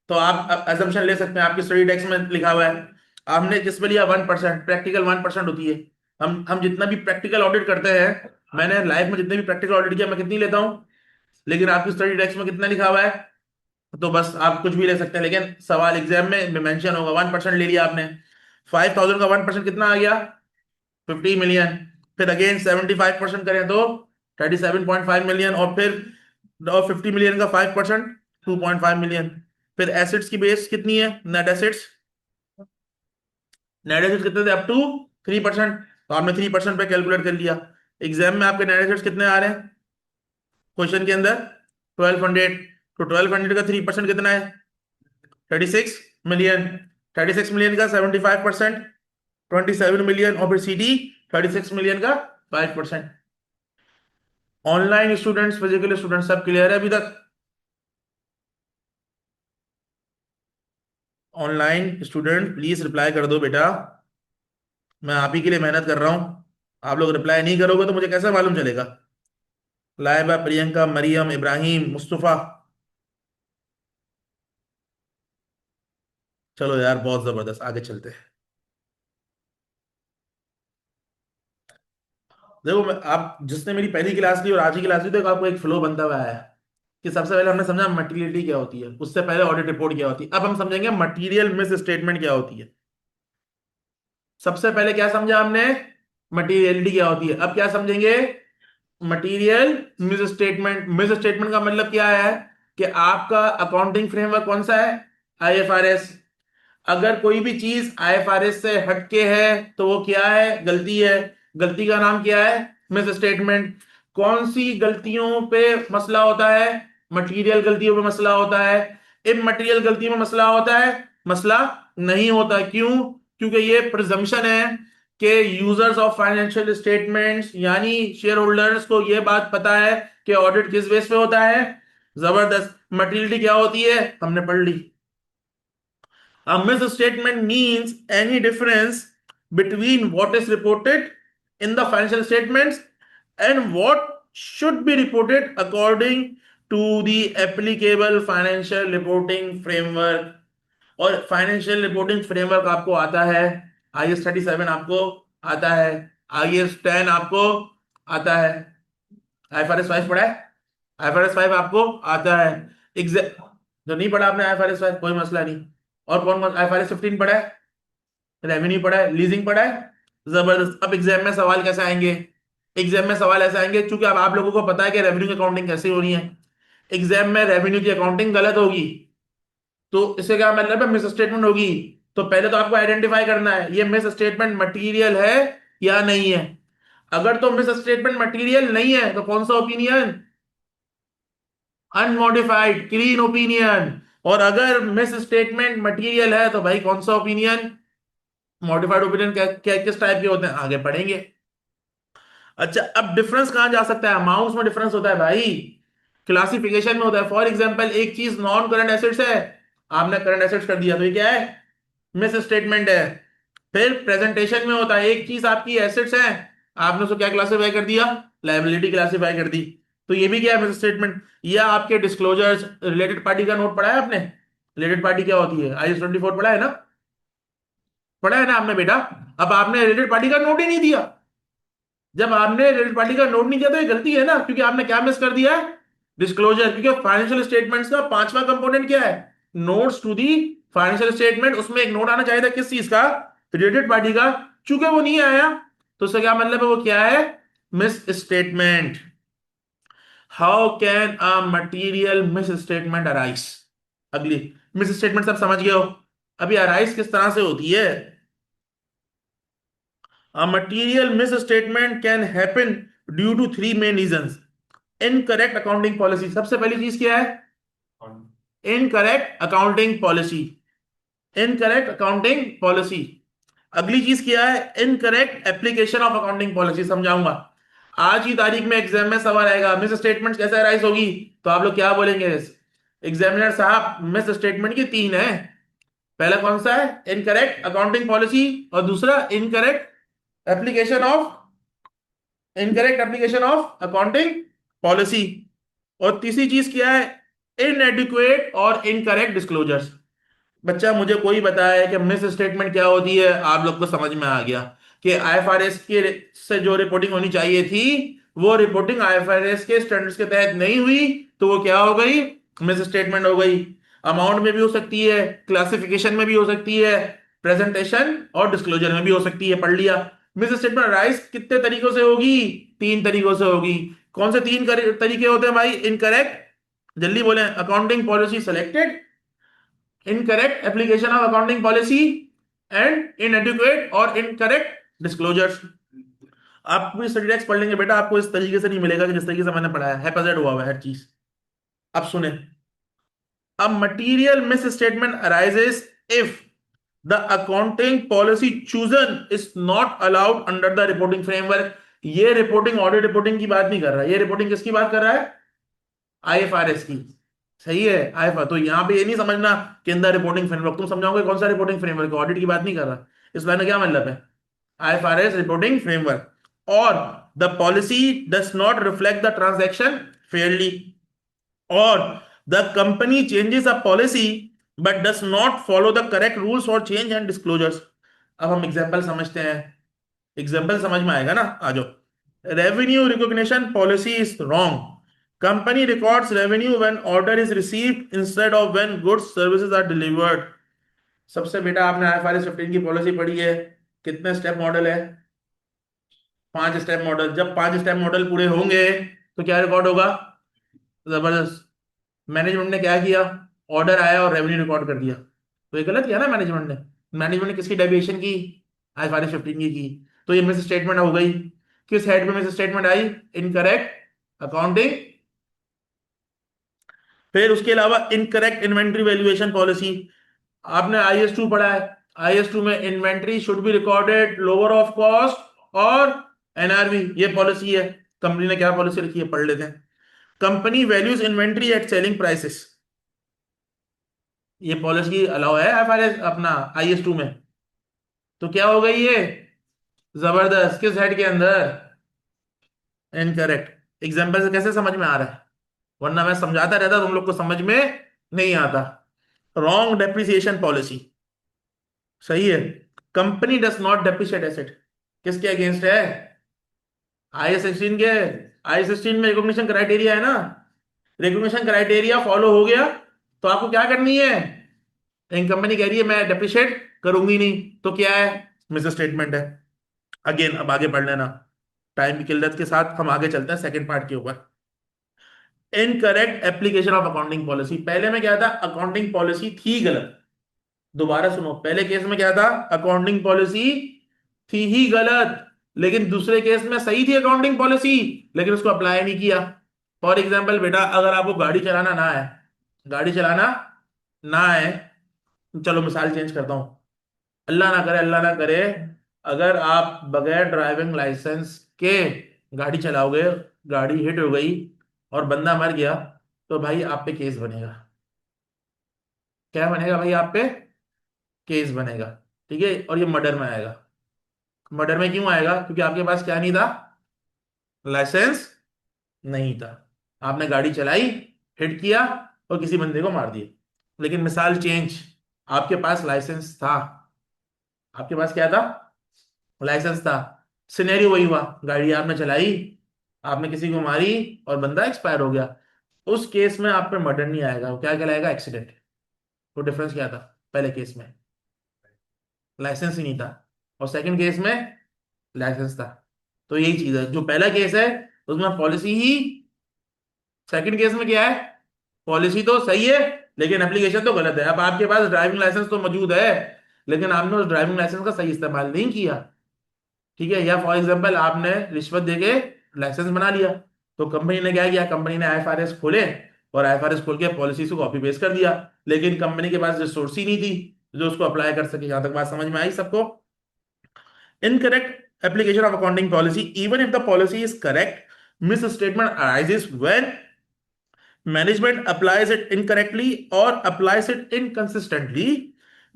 तो आप अजम्पशन ले सकते हैं, आपकी स्टडी टेक्स्ट में लिखा हुआ है। आपने किस पे लिया 1%, प्रैक्टिकल 1% होती है। हम जितना भी प्रैक्टिकल ऑडिट करते हैं, मैंने लाइफ में जितने भी प्रैक्टिकल ऑडिट किया मैं कितनी लेता हूँ, लेकिन आपकी स्टडी टेक्स्ट में कितना लिखा हुआ है, तो बस आप कुछ भी ले सकते हैं, लेकिन सवाल एग्जाम में मेंशन होगा 1% ले लिया आपने। 5,000 का 1% कितना आ गया 50 मिलियन। फिर अगेन 75% करें तो 37.5 मिलियन, और फिर और 50 मिलियन का 5% 2.5 मिलियन। फिर एसेट्स की बेस कितनी है, नेट एसेट्स, नेट एसेट्स कितने थे अप टू 3%, तो आपने 3% पे कैलकुलेट कर लिया। एग्जाम में आपके नेट एसेट्स कितने आ रहे हैं क्वेश्चन के अंदर 1200, तो 1200 का 3% कितना है 36 मिलियन, 36 मिलियन का 75%, 27 मिलियन, और फिर सीटी 36 मिलियन का 5%। ऑनलाइन स्टूडेंट्स, फिजिकल स्टूडेंट्स, सब क्लियर है अभी तक? ऑनलाइन स्टूडेंट प्लीज रिप्लाई कर दो बेटा, मैं आप ही के लिए मेहनत कर रहा हूं। आप लोग रिप्लाई नहीं करोगे तो मुझे कैसे मालूम चलेगा? लाइबा, प्रियंका, मरियम, इब्राहिम, मुस्तफा। चलो यार, बहुत जबरदस्त, आगे चलते हैं। देखो, आप जिसने मेरी पहली क्लास ली और आज की क्लास ली, तो आपको एक फ्लो बनता हुआ है कि सबसे पहले हमने समझा मटेरियलिटी क्या होती है, उससे पहले ऑडिट रिपोर्ट क्या होती है। अब हम समझेंगे मटेरियल मिस स्टेटमेंट क्या होती है। सबसे पहले क्या समझा हमने? मटेरियलिटी क्या होती है। अब क्या समझेंगे? Material miss statement. Miss statement का मतलब क्या है कि आपका अकाउंटिंग फ्रेमवर्क कौन सा है? आईएफआरएस। अगर कोई भी चीज आईएफआरएस से हटके है तो वो क्या है? गलती है। गलती का नाम क्या है? Miss statement. कौन सी गलतियों पे मसला होता है? मटेरियल गलतियों पे मसला होता है। इमटेरियल गलतियों में मसला होता है? मसला नहीं होता। क्यों? क्योंकि ये प्रिजम्पशन है कि यूजर्स ऑफ फाइनेंशियल स्टेटमेंट्स यानी शेयर होल्डर्स को ये बात पता है कि ऑडिट किस बेस पे होता है। जबरदस्त। मटेरियलिटी क्या होती है हमने पढ़ ली। A misstatement means any difference between what is reported in the financial statements and what should be reported according to the applicable financial reporting framework. और फाइनेंशियल रिपोर्टिंग फ्रेमवर्क आपको आता है, IS 37 आपको आता है, IS 10 आपको आता है, IFRS 5 पढ़ा है? IFRS 5 आपको आता है। जो नहीं पढ़ा आपने IFRS 5, कोई मसला नहीं। और कौन कौन IFRS 15 पढ़ा है? रेवेन्यू पढ़ा है? लीजिंग पढ़ा है? जबरदस्त। अब एग्जाम में सवाल कैसे आएंगे? एग्जाम में सवाल ऐसे आएंगे, चूंकि अब आप लोगों को पता है कि रेवेन्यू की अकाउंटिंग कैसे हो रही है। एग्जाम में रेवेन्यू की अकाउंटिंग गलत होगी तो इससे क्या मतलब है? मिस स्टेटमेंट होगी। तो पहले तो आपको आइडेंटिफाई करना है ये मिस स्टेटमेंट मटीरियल है या नहीं है। अगर तो मिस स्टेटमेंट मटीरियल नहीं है तो कौन सा ओपिनियन? Unmodified clean opinion. और अगर मिस स्टेटमेंट मटीरियल है तो भाई कौन सा ओपिनियन? Modified opinion. क्या क्या किस टाइप के होते हैं आगे पढ़ेंगे। अच्छा, अब डिफरेंस कहां जा सकता है? अमाउंट्स में डिफरेंस होता है भाई, क्लासिफिकेशन में होता है। फॉर एग्जांपल, एक चीज नॉन करंट एसेट्स है, आपने करंट एसेट्स कर दिया तो ये क्या है? मिस स्टेटमेंट है। फिर प्रेजेंटेशन में होता है, एक चीज आपकी एसेट्स है, आपने उसको क्या क्लासिफाई कर दिया? लायबिलिटी क्लासिफाई कर दी, तो ये भी क्या है? Miss statement. या आपके डिस्क्लोजर्स, रिलेटेड पार्टी का नोट पढ़ा है आपने? रिलेटेड पार्टी क्या होती है? IS 24 पढ़ा है ना? पढ़ा है ना आपने बेटा? अब आपने रिलेटेड पार्टी का नोट ही नहीं दिया। जब आपने रिलेटेड पार्टी का नोट नहीं दिया तो ये गलती है ना, क्योंकि आपने क्या मिस कर दिया है? डिस्क्लोजर। क्योंकि फाइनेंशियल स्टेटमेंट्स का पांचवा कंपोनेंट क्या है? Notes to the financial statement. उसमें एक नोट आना चाहिए था, किस चीज का? रिलेटेड पार्टी का। चूंकि वो नहीं आया तो उसका क्या मतलब है? वो क्या है? Miss statement. How can a material miss statement arise? अगली मिस स्टेटमेंट सब समझ गए हो। अभी अराइज किस तरह से होती है? A material misstatement can happen due to three main reasons. Incorrect accounting policy, सबसे पहली चीज क्या है? Incorrect accounting policy. Incorrect accounting policy. अगली चीज क्या है? Incorrect application of accounting policy, समझाऊंगा। आज की तारीख में एग्जाम में सवाल आएगा मिस स्टेटमेंट कैसे अराइज होगी, तो आप लोग क्या बोलेंगे? एग्जामिनर साहब, मिस स्टेटमेंट की तीन है। पहला कौन सा है? इनकरेक्ट अकाउंटिंग पॉलिसी, और दूसरा incorrect application of accounting policy, और तीसरी चीज क्या है? इनएडिक्वेट और इनकरेक्ट डिस्क्लोजर्स। बच्चा मुझे कोई बताया कि मिस स्टेटमेंट क्या होती है, आप लोग को समझ में आ गया कि आईएफआरएस के से जो रिपोर्टिंग होनी चाहिए थी वो रिपोर्टिंग आईएफआरएस के स्टैंडर्ड्स के तहत नहीं हुई, तो वो क्या हो गई? मिस स्टेटमेंट हो गई। अमाउंट में भी हो सकती है, क्लासिफिकेशन में भी हो सकती है, प्रेजेंटेशन और डिस्क्लोजर में भी हो सकती है। पढ़ लिया। मिस स्टेटमेंट राइज कितने तरीकों से होगी? तीन तरीकों से होगी। कौन से तीन तरीके होते हैं भाई? इनकरेक्ट, जल्दी बोले, accounting policy selected, incorrect application of accounting policy, and इनएडिक्वेट और इनकरेक्ट डिस्क्लोजर्स। आप भी स्टडी टेक्स्ट पढ़ लेंगे बेटा, आपको इस तरीके से नहीं मिलेगा कि जिस तरीके से मैंने पढ़ाया है। पैसेट हुआ हुआ है हर चीज। अब सुने, A material misstatement arises if the accounting policy chosen is not allowed under the reporting framework. ये रिपोर्टिंग ऑडिट रिपोर्टिंग की बात नहीं कर रहा है, ये रिपोर्टिंग किसकी बात कर रहा है? आईएफआरएस की। सही है, आईएफआर। तो यहां पे ये नहीं समझना कि इन द रिपोर्टिंग फ्रेमवर्क, तुम समझाओगे कौन सा रिपोर्टिंग फ्रेमवर्क, ऑडिट की बात नहीं कर रहा। इस लाइन में क्या मतलब है? IFRS reporting framework. Or the policy does not reflect the transaction fairly, or the company changes a policy but does not follow the correct rules or change and disclosures. अब हम एग्जांपल समझते हैं, example समझ में आएगा ना, आ जाओ। Revenue recognition policy is wrong. Company records revenue when order is received instead of when goods services are delivered. सबसे बेटा आपने आईएफआरएस 15 की पॉलिसी पढ़ी है, कितने स्टेप मॉडल है? 5 स्टेप मॉडल। जब 5 स्टेप मॉडल पूरे होंगे तो क्या रिकॉर्ड होगा? जबरदस्त। मैनेजमेंट ने क्या किया? ऑर्डर आया और रेवेन्यू रिकॉर्ड कर दिया, तो ये गलत किया ना मैनेजमेंट ने। मैनेजमेंट ने किसकी डेविएशन की? आईएफआरएस 15 की। तो ये मिस स्टेटमेंट हो गई। किस हेड में मिस स्टेटमेंट आई? Incorrect accounting. फिर उसके अलावा इनकरेक्ट इन्वेंट्री वैल्यूएशन पॉलिसी। आपने आईएस 2 पढ़ा है, आईएस 2 में inventory should be recorded lower of cost और एनआरवी, ये पॉलिसी है। कंपनी ने क्या पॉलिसी रखी है, पढ़ लेते हैं। Company values inventory at selling prices, ये पॉलिसी अलाउ है एफआरएस अपना आईएस 2 में। तो क्या हो गई ये? जबरदस्त। किस हेड के अंदर? इनकरेक्ट। एग्जाम्पल से कैसे समझ में आ रहा है? वरना मैं समझाता रहता तुम लोग को समझ में नहीं आता। Wrong depreciation policy. सही है, company does not depreciate asset. किसके अगेंस्ट है? आईएस 16 के। आईएस 16 में रिकॉग्निशन क्राइटेरिया है ना, रिकॉग्निशन क्राइटेरिया फॉलो हो गया तो आपको क्या करनी है? एक कंपनी कह रही है मैं डेप्रिशिएट करूंगी नहीं, तो क्या है? मिस स्टेटमेंट है। अगेन अब आगे पढ़ लेना, टाइम की किल्लत के साथ हम आगे चलते हैं सेकंड पार्ट के ऊपर। Incorrect application of accounting policy. पहले में क्या था? अकाउंटिंग पॉलिसी थी गलत। दोबारा सुनो, पहले केस में क्या था? अकाउंटिंग पॉलिसी थी ही गलत, लेकिन दूसरे केस में सही थी अकाउंटिंग पॉलिसी, लेकिन उसको अप्लाई नहीं किया। फॉर एग्जाम्पल बेटा, अगर आपको गाड़ी चलाना ना है, गाड़ी चलाना ना है, चलो मिसाल चेंज करता हूं, अल्लाह ना करे, अल्लाह ना करे, अगर आप बगैर ड्राइविंग लाइसेंस के गाड़ी चलाओगे, गाड़ी हिट हो गई और बंदा मर गया, तो भाई आप पे केस बनेगा। क्या बनेगा भाई? आप पे केस बनेगा। ठीक है, और ये मर्डर में आएगा। मर्डर में क्यों आएगा? क्योंकि आपके पास क्या नहीं था? लाइसेंस नहीं था। आपने गाड़ी चलाई, हिट किया और किसी बंदे को मार दिया। लेकिन मिसाल चेंज, आपके पास लाइसेंस था। आपके पास क्या था? लाइसेंस था। सिनेरियो वही हुआ, गाड़ी आपने चलाई, आपने किसी को मारी और बंदा एक्सपायर हो गया। उस केस में आप पे मर्डर नहीं आएगा, वो क्या कहलाएगा? एक्सीडेंट। तो डिफरेंस क्या था? पहले केस में लाइसेंस ही नहीं था और सेकंड केस में लाइसेंस था। तो यही चीज है, जो पहला केस है उसमें पॉलिसी ही, सेकंड केस में क्या है? पॉलिसी तो सही है लेकिन एप्लीकेशन तो गलत है। अब आपके पास ड्राइविंग लाइसेंस तो मौजूद है, लेकिन आपने उस ड्राइविंग लाइसेंस का सही इस्तेमाल नहीं किया। ठीक है, या फॉर एग्जाम्पल आपने रिश्वत देके लाइसेंस बना लिया, तो कंपनी ने क्या किया? कंपनी ने आईएफआरएस खोले और आईएफआरएस खोल के पॉलिसी को कॉपी पेस्ट कर दिया, लेकिन कंपनी के पास रिसोर्स ही नहीं थी जो उसको अप्लाई कर सके। यहां तक बात समझ में आई सबको? Incorrect application of accounting policy, even if the policy is correct, misstatement arises when management applies it incorrectly or applies it inconsistently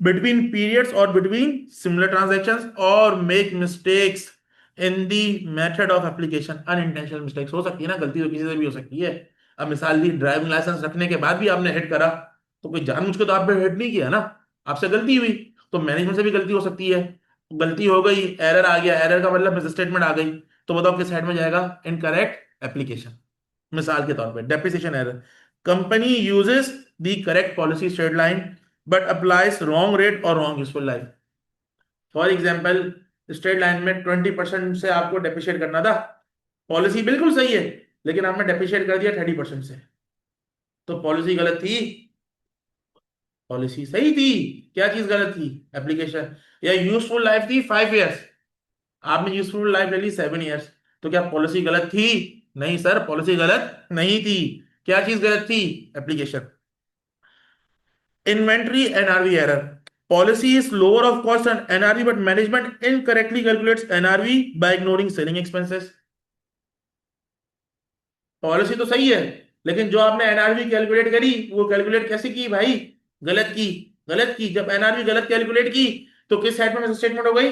between periods or between similar transactions, or make mistakes in the method of application. Unintentional mistakes हो सकती है ना, गलती तो किसी से भी हो सकती है। अब मिसाल दी, ड्राइविंग लाइसेंस रखने के बाद भी आपने हिट करा, तो कोई जानबूझ के तो आप पे हिट नहीं किया ना, आपसे गलती हुई। तो मैनेजमेंट से भी गलती हो सकती है, गलती हो गई, एरर आ गया, एरर का मतलब मिस स्टेटमेंट आ गई, तो बताओ किस हेड में जाएगा? Incorrect application. मिसाल के तौर पे depreciation error, company uses the correct policy straight line but applies wrong rate और wrong useful life. For example, straight line में 20% से आपको डेप्रिशिएट करना था, पॉलिसी बिल्कुल सही है लेकिन आपने डेप्रिशिएट कर दिया 30% से, तो पॉलिसी गलत थी? पॉलिसी सही थी। क्या चीज गलत थी? एप्लीकेशन। या यूजफुल लाइफ थी 5 ईयर्स, आपने यूजफुल लाइफ ले ली 7 ईयर्स, तो क्या पॉलिसी गलत थी? नहीं सर, पॉलिसी गलत नहीं थी। क्या चीज गलत थी? Application. Inventory NRV error. Policy is lower of cost and NRV, but management incorrectly calculates NRV by ignoring selling expenses. Policy तो सही है, लेकिन जो आपने एनआरवी कैलकुलेट करी वो कैलकुलेट कैसे की भाई? गलत की। गलत की। जब एनआरवी गलत कैलकुलेट की तो किस साइड में स्टेटमेंट हो गई?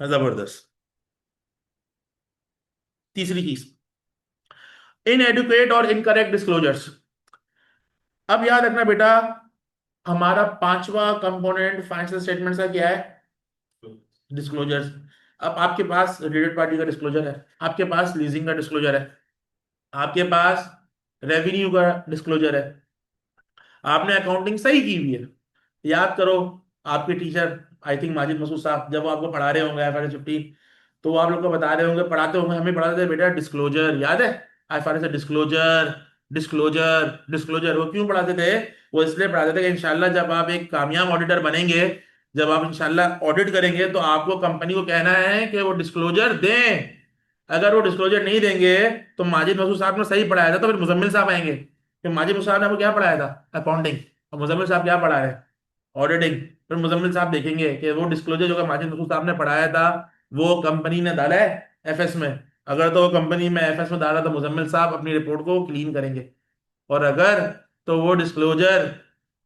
जबरदस्त। तीसरी चीज, इनएडुकेट और इनकरेक्ट डिस्क्लोजर्स। अब याद रखना बेटा, हमारा पांचवा कंपोनेंट फाइनेंशियल स्टेटमेंट का क्या है? डिस्क्लोजर्स। अब आपके पास रिलेटेड पार्टी का डिस्क्लोजर है, आपके पास लीजिंग का डिस्क्लोजर है, आपके पास रेवेन्यू का डिस्क्लोजर है, आपने अकाउंटिंग सही की हुई है। याद करो, आपके teacher I think Majid Masood Sahab जब वो आपको पढ़ा रहे होंगे IFRS 15, तो वो आप लोग को बता रहे होंगे, पढ़ाते होंगे, हमें पढ़ाते थे बेटा डिस्क्लोजर, याद है? IFRS से डिस्क्लोजर डिस्क्लोजर डिस्क्लोजर। वो क्यों पढ़ाते थे? वो इसलिए पढ़ाते थे कि इंशाल्लाह जब आप एक कामयाब ऑडिटर बनेंगे, जब आप इंशाल्लाह ऑडिट करेंगे, तो आपको कंपनी को कहना है कि वो डिस्क्लोजर दें। अगर वो डिस्क्लोजर नहीं देंगे तो माजिद मसूद साहब ने सही पढ़ाया था, तो फिर मुजम्मिल साहब आएंगे कि माजिद मसूद साहब ने आपको क्या पढ़ाया था? अकाउंटिंग। और मुजम्मिल साहब क्या पढ़ा रहे हैं? ऑडिटिंग। फिर मुजम्मिल साहब देखेंगे कि वो डिस्क्लोजर जो माजिद मसूद साहब ने पढ़ाया था वो कंपनी ने डाला है FS में। अगर तो वो कंपनी में FS में डाला तो मुजम्मिल साहब अपनी रिपोर्ट को क्लीन करेंगे, और अगर तो वो डिस्क्लोजर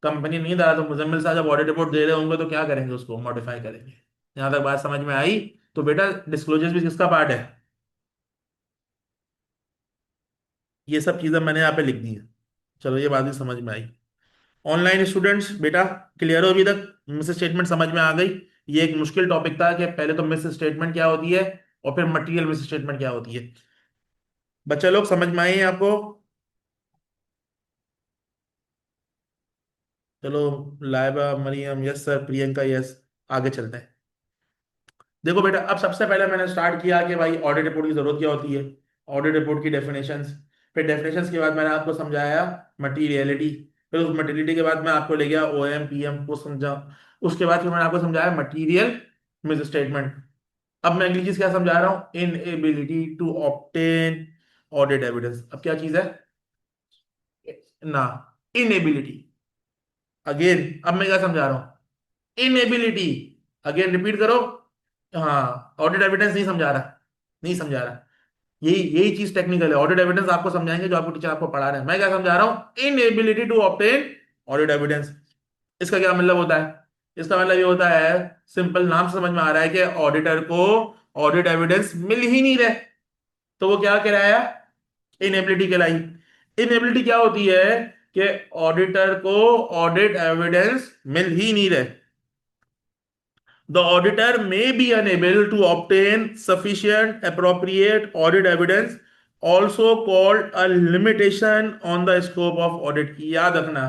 कंपनी नहीं डाला तो मुजम्मिल साहब जब ऑडिट रिपोर्ट दे रहे होंगे तो क्या करेंगे? उसको मॉडिफाई करेंगे। यहां तक बात समझ में आई? तो बेटा डिस्क्लोजर भी किसका पार्ट है? ये सब चीजें मैंने यहाँ पे लिख दी है। चलो ये बात भी समझ में आई। ऑनलाइन स्टूडेंट्स बेटा क्लियर हो अभी तक? मिस स्टेटमेंट समझ में आ गई? ये एक मुश्किल टॉपिक था कि पहले तो मिस स्टेटमेंट क्या होती है और फिर मटेरियल मिस स्टेटमेंट क्या होती है। बच्चे लोग समझ में आई है आपको? चलो, Laiba, Maryam yes sir, Priyanka yes. आगे चलते हैं। देखो बेटा, अब सबसे पहले मैंने स्टार्ट किया कि भाई ऑडिट रिपोर्ट की जरूरत क्या होती है, ऑडिट रिपोर्ट की डेफिनेशंस। फिर डेफिनेशंस के बाद मैंने आपको समझाया मटीरियलिटी। फिर उस मटीरियलिटी के बाद मैं आपको ले गया OM PM को समझा। उसके बाद फिर मैंने आपको समझाया मटीरियल मिस स्टेटमेंट। अब मैं अगली चीज क्या समझा रहा हूँ? Inability to obtain audit evidence. अब क्या चीज है ना? इनएबिलिटी। अगेन अब मैं क्या समझा रहा हूँ? इनएबिलिटी। अगेन रिपीट करो। हाँ, ऑडिट एविडेंस नहीं समझा रहा, नहीं समझा रहा। यही यही चीज टेक्निकल है। ऑडिट एविडेंस आपको समझाएंगे जो आपको टीचर आपको पढ़ा रहे हैं। मैं क्या समझा रहा हूँ? Inability to obtain audit evidence. इसका क्या मतलब होता है? इसका मतलब ये होता है, सिंपल नाम से समझ में आ रहा है कि ऑडिटर को ऑडिट एविडेंस मिल ही नहीं रहे, तो वो क्या कराया? इनएबिलिटी कहलाई। इनएबिलिटी क्या होती है? कि ऑडिटर को ऑडिट एविडेंस मिल ही नहीं रहे। The auditor may be unable to obtain sufficient appropriate audit evidence, also called a limitation on the scope of audit। याद रखना,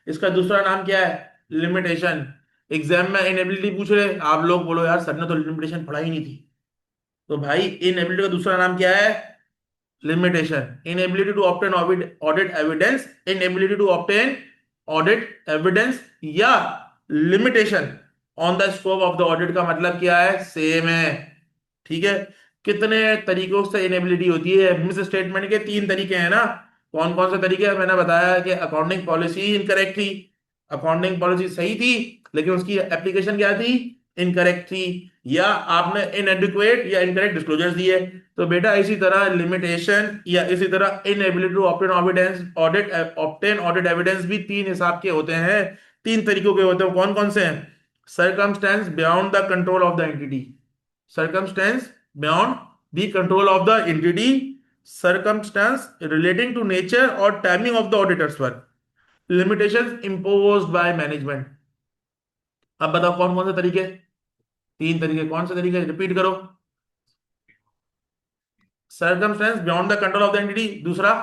इसका दूसरा नाम क्या है? लिमिटेशन। एग्जाम में इनएबिलिटी पूछ रहे, आप लोग बोलो यार सर ने तो लिमिटेशन पढ़ा ही नहीं थी, तो भाई इनएबिलिटी का दूसरा नाम क्या है? Limitation. Inability to obtain audit evidence, inability to obtain audit evidence, या limitation on the scope of the audit का मतलब क्या है? सेम है। ठीक है। कितने तरीकों से इनएबिलिटी होती है? मिस स्टेटमेंट के 3 तरीके हैं ना। कौन कौन से तरीके हैं? मैंने बताया कि अकाउंटिंग पॉलिसी इनकरेक्ट थी, अकाउंटिंग पॉलिसी सही थी लेकिन उसकी एप्लीकेशन क्या थी? इनकरेक्ट थी, या आपने इनएडिक्वेट या इनकरेक्ट डिस्क्लोजर्स दिए। तो बेटा इसी तरह लिमिटेशन या इसी तरह inability to obtain obtain audit evidence भी 3 हिसाब के होते हैं, 3 तरीकों के होते हैं। कौन कौन से हैं? circumstance beyond the control of the entity, circumstance beyond the control of the entity, circumstance relating to nature or timing of the auditor's work, limitations imposed by management। अब बताओ कौन कौन से तरीके? 3 तरीके। कौन से तरीके? रिपीट करो। circumstance beyond the control of the entity, दूसरा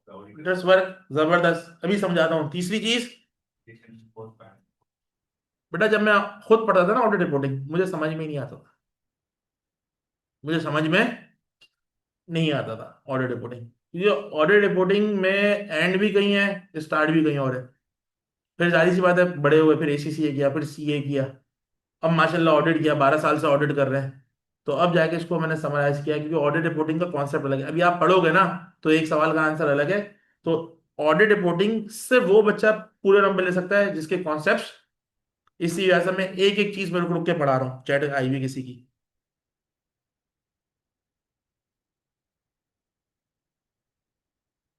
auditor's work। जबरदस्त, अभी समझाता हूं। तीसरी चीज बेटा, जब मैं खुद पढ़ता था ना ऑडिट रिपोर्टिंग, मुझे समझ में नहीं आता था, मुझे समझ में नहीं आता था ऑडिट रिपोर्टिंग। क्योंकि ऑडिट रिपोर्टिंग में एंड भी कहीं है, स्टार्ट भी कहीं और है। फिर जाहिर सी बात है, बड़े हुए फिर ACCA किया, फिर CA किया, अब माशाल्लाह ऑडिट किया, 12 साल से ऑडिट कर रहे हैं। तो अब जाके इसको मैंने समराइज किया, क्योंकि ऑडिट रिपोर्टिंग का कॉन्सेप्ट अलग है। अभी आप पढ़ोगे ना तो एक सवाल का आंसर अलग है, तो ऑडिट रिपोर्टिंग से वो बच्चा पूरे नंबर ले सकता है जिसके कॉन्सेप्ट, इसी वजह से मैं एक एक चीज में रुक रुक के पढ़ा रहा हूँ, चैट आई हुई किसी की।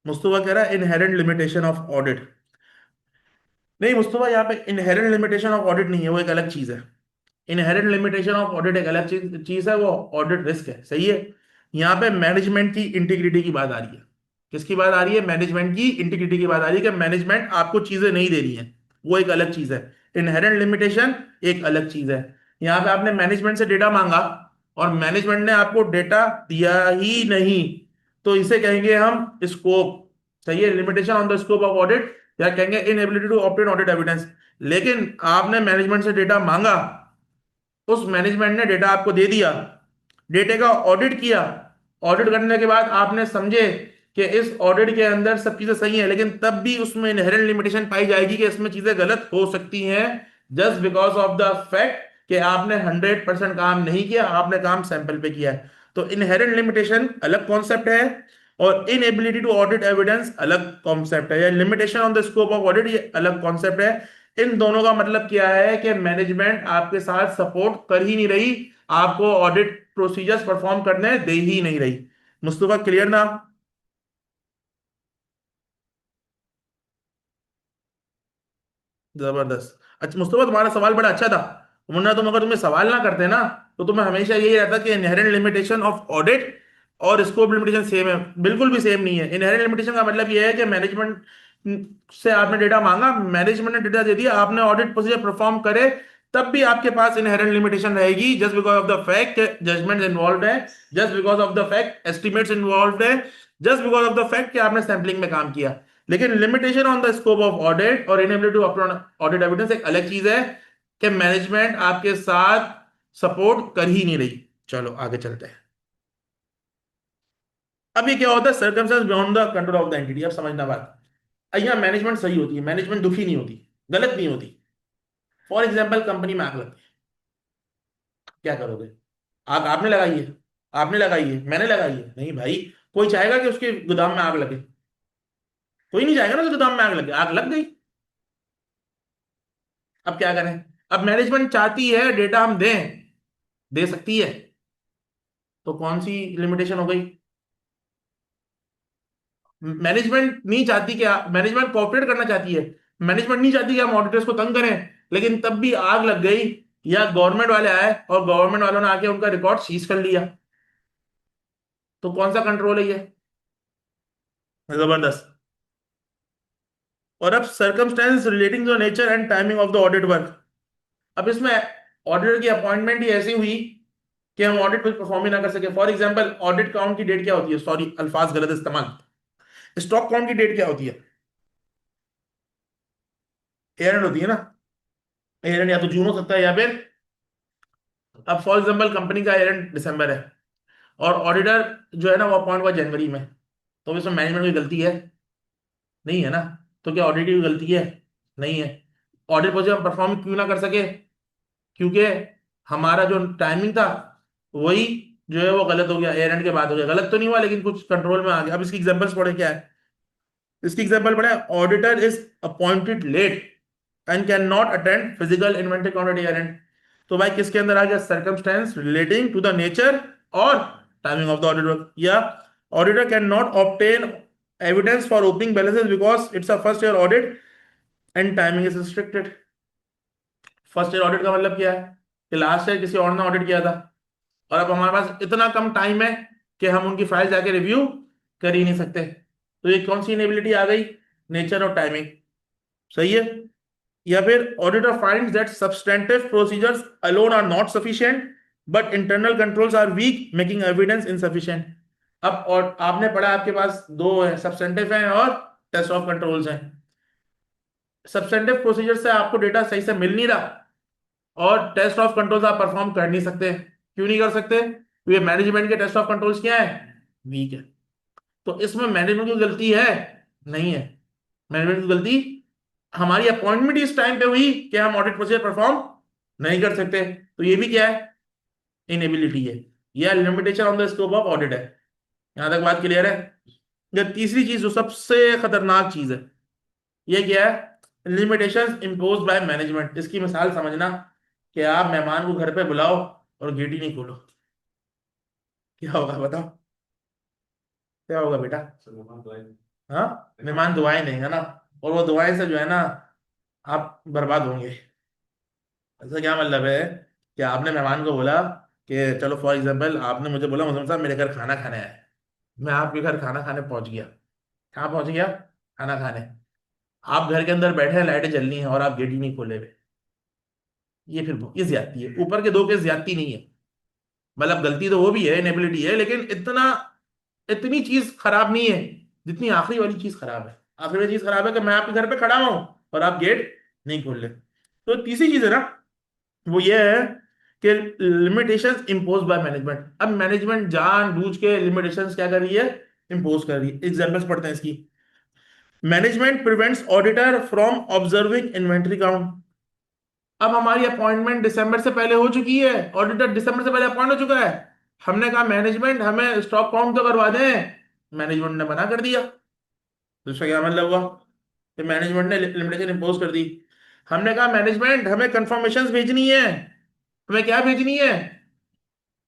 मुस्तफा कह रहा है इनहेरेंट लिमिटेशन ऑफ ऑडिट। नहीं मुस्तफा, यहाँ पे इनहेरेंट लिमिटेशन ऑफ ऑडिट नहीं है, वो एक अलग चीज है। इनहेरेंट लिमिटेशन ऑफ ऑडिट एक अलग चीज है, वो ऑडिट रिस्क है, सही है। यहाँ पे मैनेजमेंट की इंटीग्रिटी की बात आ रही है। किसकी बात आ रही है? मैनेजमेंट की इंटीग्रिटी की बात आ रही है कि मैनेजमेंट आपको चीजें नहीं दे रही है, वो एक अलग चीज है। इनहेरेंट लिमिटेशन एक अलग चीज है। यहाँ पे आपने मैनेजमेंट से डेटा मांगा और मैनेजमेंट ने आपको डेटा दिया ही नहीं, तो इसे कहेंगे हम स्कोप, सही है, limitation on the scope of audit, या कहेंगे inability to obtain audit evidence. लेकिन आपने मैनेजमेंट से डेटा मांगा, उस मैनेजमेंट ने डेटा आपको दे दिया, डेटे का ऑडिट किया, ऑडिट करने के बाद आपने समझे कि इस ऑडिट के अंदर सब चीजें सही हैं, लेकिन तब भी उसमें इनहेरेंट लिमिटेशन पाई जाएगी कि इसमें चीजें गलत हो सकती हैं, just because of the fact कि आपने 100% काम नहीं किया, आपने काम सैंपल पे किया है। तो इनहेरेंट लिमिटेशन अलग कॉन्सेप्ट है और इनएबिलिटी टू ऑडिट एविडेंस अलग कॉन्सेप्ट है, या limitation on the scope of audit ये अलग कॉन्सेप्ट है। इन दोनों का मतलब क्या है कि मैनेजमेंट आपके साथ सपोर्ट कर ही नहीं रही, आपको ऑडिट प्रोसीजर्स परफॉर्म करने दे ही नहीं रही। मुस्तफा क्लियर ना? जबरदस्त। अच्छा मुस्तफा, तुम्हारा सवाल बड़ा अच्छा था, वरना तुम अगर तुम्हें सवाल ना करते ना तो तुम्हें हमेशा यही रहता कि इनहेरेंट लिमिटेशन ऑफ ऑडिट और स्कोप लिमिटेशन सेम है। बिल्कुल भी सेम नहीं है। इनहेरेंट लिमिटेशन का मतलब यह है कि मैनेजमेंट से आपने डेटा मांगा, मैनेजमेंट ने डेटा दे दिया, आपने ऑडिट प्रोसीजर परफॉर्म करे, तब भी आपके पास इनहेरेंट लिमिटेशन रहेगी, just because of the fact judgment involve है, just because of the fact estimates involve है, just because of the fact कि आपने सैंपलिंग में काम किया। लेकिन limitation on the scope of audit और inability to upload audit evidence एक अलग चीज है कि मैनेजमेंट आपके साथ सपोर्ट कर ही नहीं रही। चलो आगे चलते हैं। अब ये क्या होता है? Circumstance beyond the control of the entity. अब समझना बात, यहाँ मैनेजमेंट सही होती है, मैनेजमेंट दुखी नहीं होती, गलत नहीं होती। फॉर एग्जाम्पल कंपनी में आग लगती है, क्या करोगे? आग आपने लगाई है, आपने लगाई है, मैंने लगाई है? नहीं भाई, कोई चाहेगा कि उसके गोदाम में आग लगे? कोई नहीं चाहेगा ना कि गोदाम में आग लगे। आग लग गई, अब क्या करें? अब मैनेजमेंट चाहती है डेटा हम दें, दे सकती है, तो कौन सी लिमिटेशन हो गई? मैनेजमेंट नहीं चाहती कि मैनेजमेंट कोऑपरेट करना चाहती है, मैनेजमेंट नहीं चाहती कि हम ऑडिटर्स को तंग करें, लेकिन तब भी आग लग गई, या गवर्नमेंट वाले आए और गवर्नमेंट वालों ने आके उनका रिकॉर्ड सीज कर लिया, तो कौन सा कंट्रोल है ये? जबरदस्त। और अब circumstances relating to nature and timing of the audit work. अब इसमें ऑडिटर की अपॉइंटमेंट ही ऐसी हुई कि हम ऑडिट कुछ परफॉर्म ही ना कर सके। फॉर एग्जांपल ऑडिट काउंट की डेट क्या होती है? सॉरी अल्फाज गलत इस्तेमाल, स्टॉक काउंट की डेट क्या होती है? ईयर एंड होती है ना, ईयर एंड या तो जून हो सकता है या फिर, अब फॉर एग्जांपल कंपनी का ईयर एंड दिसंबर है और ऑडिटर जो है ना वो अपॉइंट हुआ जनवरी में, तो इसमें मैनेजमेंट की गलती है? नहीं है ना। तो क्या ऑडिट की गलती है? नहीं है। ऑडिट प्रोसीजर हम परफॉर्म क्यों ना कर सके? क्योंकि हमारा जो टाइमिंग था वही जो है वो गलत हो गया, एयर एंड के बाद हो गया। गलत तो नहीं हुआ लेकिन कुछ कंट्रोल में आ गया। अब इसकी एग्जांपल्स पढ़े, क्या है इसकी एग्जांपल पढ़े? Auditor is appointed late and can not attend physical inventory count at year end. तो भाई किसके अंदर आ गया? Circumstances relating to the nature और timing of the audit work. या auditor can not obtain evidence for opening balances because it's a first year audit and timing is restricted. First year audit का मतलब क्या है? कि last year किसी और ने ऑडिट किया था और अब हमारे पास इतना कम टाइम है कि हम उनकी फाइल जाके रिव्यू कर ही नहीं सकते। तो ये कौन सी इनेबिलिटी आ गई? नेचर और टाइमिंग, सही है। या फिर auditor finds that substantive procedures alone are not sufficient but internal controls are weak making evidence insufficient. अब और आपने पढ़ा, आपके पास दो है, सब्सटेंटिव हैं और टेस्ट ऑफ कंट्रोल्स हैं। सब्सटेंटिव प्रोसीजर से आपको डेटा सही से मिल नहीं रहा और टेस्ट ऑफ कंट्रोल्स आप परफॉर्म कर नहीं सकते। क्यों नहीं कर सकते? क्योंकि मैनेजमेंट के टेस्ट ऑफ कंट्रोल्स क्या है? वीक है। तो इसमें मैनेजमेंट की गलती है? नहीं है। मैनेजमेंट की गलती, हमारी अपॉइंटमेंट इस टाइम पे हुई कि हम ऑडिट प्रोसीजर परफॉर्म नहीं कर सकते, तो ये भी क्या है? इनेबिलिटी है, या limitation on the scope of audit है। यहां तक बात क्लियर है? या तीसरी चीज जो सबसे खतरनाक चीज है, ये क्या है? Limitations impose by management. इसकी मिसाल समझना कि आप मेहमान को घर पे बुलाओ और गेट ही नहीं खोलो, क्या होगा बताओ? क्या होगा बेटा? हाँ, मेहमान दुआएं देंगे ना, और वो दुआएं से जो है ना आप बर्बाद होंगे। ऐसा क्या मतलब है कि आपने मेहमान को बोला कि चलो फॉर एग्जाम्पल आपने मुझे बोला मुजम्मल साहब मेरे घर खाना खाने आए, मैं आपके घर खाना खाने पहुंच गया। कहाँ पहुंच गया? खाना खाने। आप घर के अंदर बैठे हैं, लाइटें जल रही हैं और आप गेट ही नहीं खोले हुए, ये फिर ये ज्यादती है। ऊपर के दो के ज्यादती नहीं है, मतलब गलती तो वो भी है, इनेबिलिटी है, लेकिन इतनी चीज खराब नहीं है जितनी आखिरी वाली चीज खराब है। आखिरी वाली चीज खराब है कि मैं आपके घर पे खड़ा हूं और आप गेट नहीं खोल रहे। तो तीसरी चीज है ना, वो ये है कि लिमिटेशंस इम्पोज बाय मैनेजमेंट। अब मैनेजमेंट जानबूझ के लिमिटेशंस क्या कर रही है? इम्पोज कर रही है। एग्जांपल्स पढ़ते हैं इसकी। Management prevents auditor from observing inventory count. अब हमारी अपॉइंटमेंट दिसंबर से पहले हो चुकी है, ऑडिटर दिसंबर से पहले अपॉइंट हो चुका है। हमने कहा मैनेजमेंट हमें स्टॉक काउंट तो करवा दें, मैनेजमेंट ने मना कर दिया। तो इसका क्या मतलब हुआ कि मैनेजमेंट ने लिमिटेशन इम्पोज कर दी। हमने कहा मैनेजमेंट हमें कंफर्मेशंस भेजनी है, हमें क्या भेजनी है,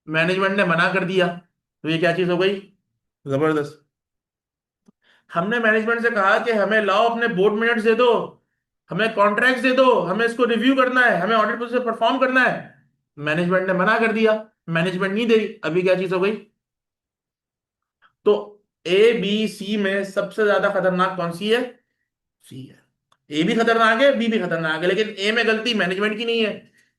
मैनेजमेंट ने मना कर दिया। तो ये क्या चीज हो गई? जबरदस्त। हमने मैनेजमेंट से कहा कि हमें लाओ अपने बोर्ड मिनट्स दे दो, हमें कॉन्ट्रैक्ट्स दे दो, हमें इसको रिव्यू करना है, हमें ऑडिट प्रोसेस परफॉर्म करना है, मैनेजमेंट ने मना कर दिया, मैनेजमेंट नहीं दे रही। अभी क्या चीज हो गई? तो ए बी सी में सबसे ज्यादा खतरनाक कौन सी है? सी है। ए भी खतरनाक है, बी भी खतरनाक है, लेकिन ए में गलती मैनेजमेंट की नहीं है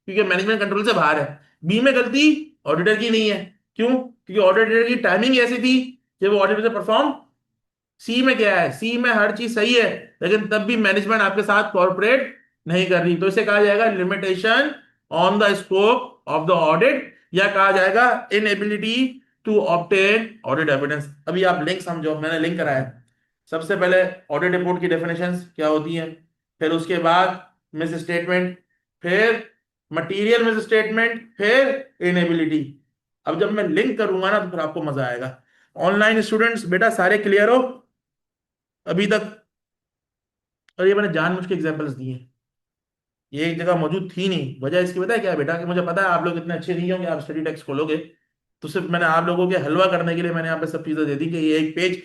क्योंकि मैनेजमेंट कंट्रोल से बाहर है। बी में गलती ऑडिटर की नहीं है, क्यों? क्योंकि ऑडिटर की टाइमिंग ऐसी थी कि वो ऑडिटर से परफॉर्म। सी में क्या है? सी में हर चीज सही है, लेकिन तब भी मैनेजमेंट आपके साथ कॉर्पोरेट नहीं कर रही, तो इसे कहा जाएगा limitation on the scope of the audit, या कहा जाएगा inability to obtain audit evidence. अभी आप लिंक समझो, मैंने लिंक कराया है। सबसे पहले ऑडिट रिपोर्ट की डेफिनेशंस क्या होती हैं, फिर उसके बाद मिस स्टेटमेंट, फिर मटेरियल मिस स्टेटमेंट, फिर इनएबिलिटी। अब जब मैं लिंक करूंगा ना तो फिर आपको मजा आएगा। ऑनलाइन स्टूडेंट्स बेटा सारे क्लियर हो अभी तक? और ये मैंने जानबूझ के एग्जांपल्स दिए हैं, ये एक जगह मौजूद थी नहीं। वजह इसकी पता है क्या है बेटा? कि मुझे पता है आप लोग इतने अच्छे नहीं होंगे, आप स्टडी टेक्स्ट खोलोगे, तो सिर्फ मैंने आप लोगों के हलवा करने के लिए मैंने यहाँ पे सब चीजें दे दी कि ये एक पेज,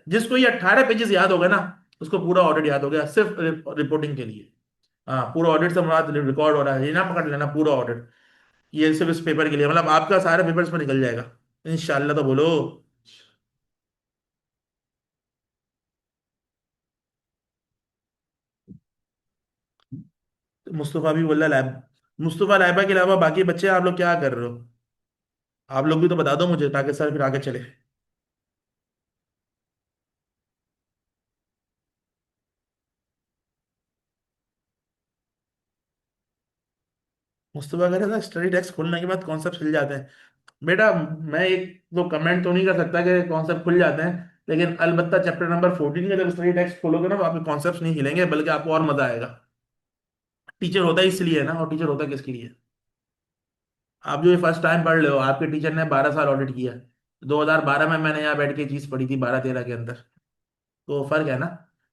जिसको ये 18 पेजेस याद हो गए ना उसको पूरा ऑडिट याद हो गया, सिर्फ रिपोर्टिंग के लिए। हाँ, पूरा ऑडिट से मुराद रिकॉर्ड हो रहा है, ये ना पकड़ लेना पूरा ऑडिट। ये सिर्फ इस पेपर के लिए, मतलब आपका सारे पेपर्स में निकल जाएगा इंशाल्लाह। तो बोलो। मुस्तफा भी बोल रहा लैब। मुस्तफा लैबा के अलावा बाकी बच्चे आप लोग क्या कर रहे हो? आप लोग भी तो बता दो मुझे ताकि सर फिर आगे चले। मुस्तफा कह रहा था स्टडी टेक्स्ट खुलने के बाद कॉन्सेप्ट खुल जाते हैं। बेटा मैं एक तो कमेंट तो नहीं कर सकता कि कॉन्सेप्ट खुल जाते हैं, लेकिन अलबत्ता चैप्टर नंबर 14 के जब स्टडी टेक्स्ट खोलोगे ना तो आपके कॉन्सेप्ट नहीं हिलेंगे, बल्कि आपको और मजा आएगा। टीचर होता है इसलिए है ना, और टीचर होता है किसके लिए? आप जो ये फर्स्ट टाइम पढ़ रहे हो, आपके टीचर ने 12 साल ऑडिट किया। 2012 में मैंने यहाँ बैठ के चीज पढ़ी थी 12-13 के अंदर, तो फर्क है ना।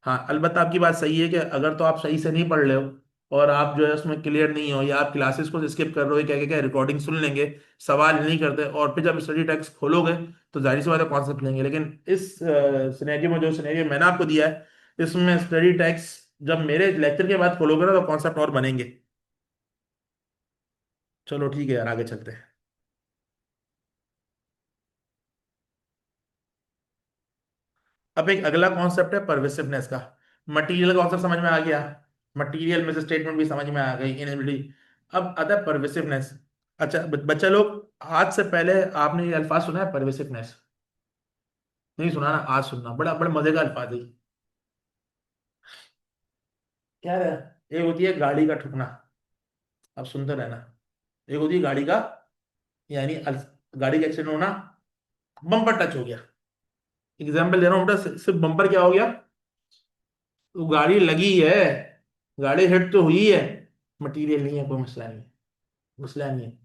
हाँ, अलबत्ता आपकी बात सही है कि अगर तो आप सही से नहीं पढ़ रहे हो और आप जो है उसमें क्लियर नहीं हो, या आप क्लासेस को स्किप कर रहे हो, क्या क्या क्या रिकॉर्डिंग सुन लेंगे, सवाल नहीं करते, और फिर जब स्टडी टेक्स्ट खोलोगे तो जाहिर सी बात है कॉन्सेप्ट लेंगे। लेकिन इस सिनेरियो में, जो सिनेरियो मैंने आपको दिया है, इसमें स्टडी टेक्स्ट जब मेरे लेक्चर के बाद खोलोगे ना तो कॉन्सेप्ट और बनेंगे। चलो ठीक है यार, आगे चलते हैं। अब एक अगला कॉन्सेप्ट है परवेसिवनेस का। मटेरियल कॉन्सेप्ट समझ में आ गया, मटेरियल में से स्टेटमेंट भी समझ में आ गई, इनएबिलिटी। अब आता है परवेसिवनेस। अच्छा बच्चा लोग, आज से पहले आपने ये अल्फाज सुना है परवेसिवनेस? नहीं सुना ना? आज सुनना, बड़ा बड़ा मजे का अल्फाज है। क्या है? एक होती है गाड़ी का ठुकना, आप सुनते रहना। एक होती है गाड़ी का, यानी गाड़ी का एक्सीडेंट होना, बम्पर टच हो गया। एग्जाम्पल दे रहा हूँ बेटा, सिर्फ बम्पर क्या हो गया? तो गाड़ी लगी है, गाड़ी हिट तो हुई है, मटेरियल नहीं है, कोई मसला नहीं है। मसला नहीं है,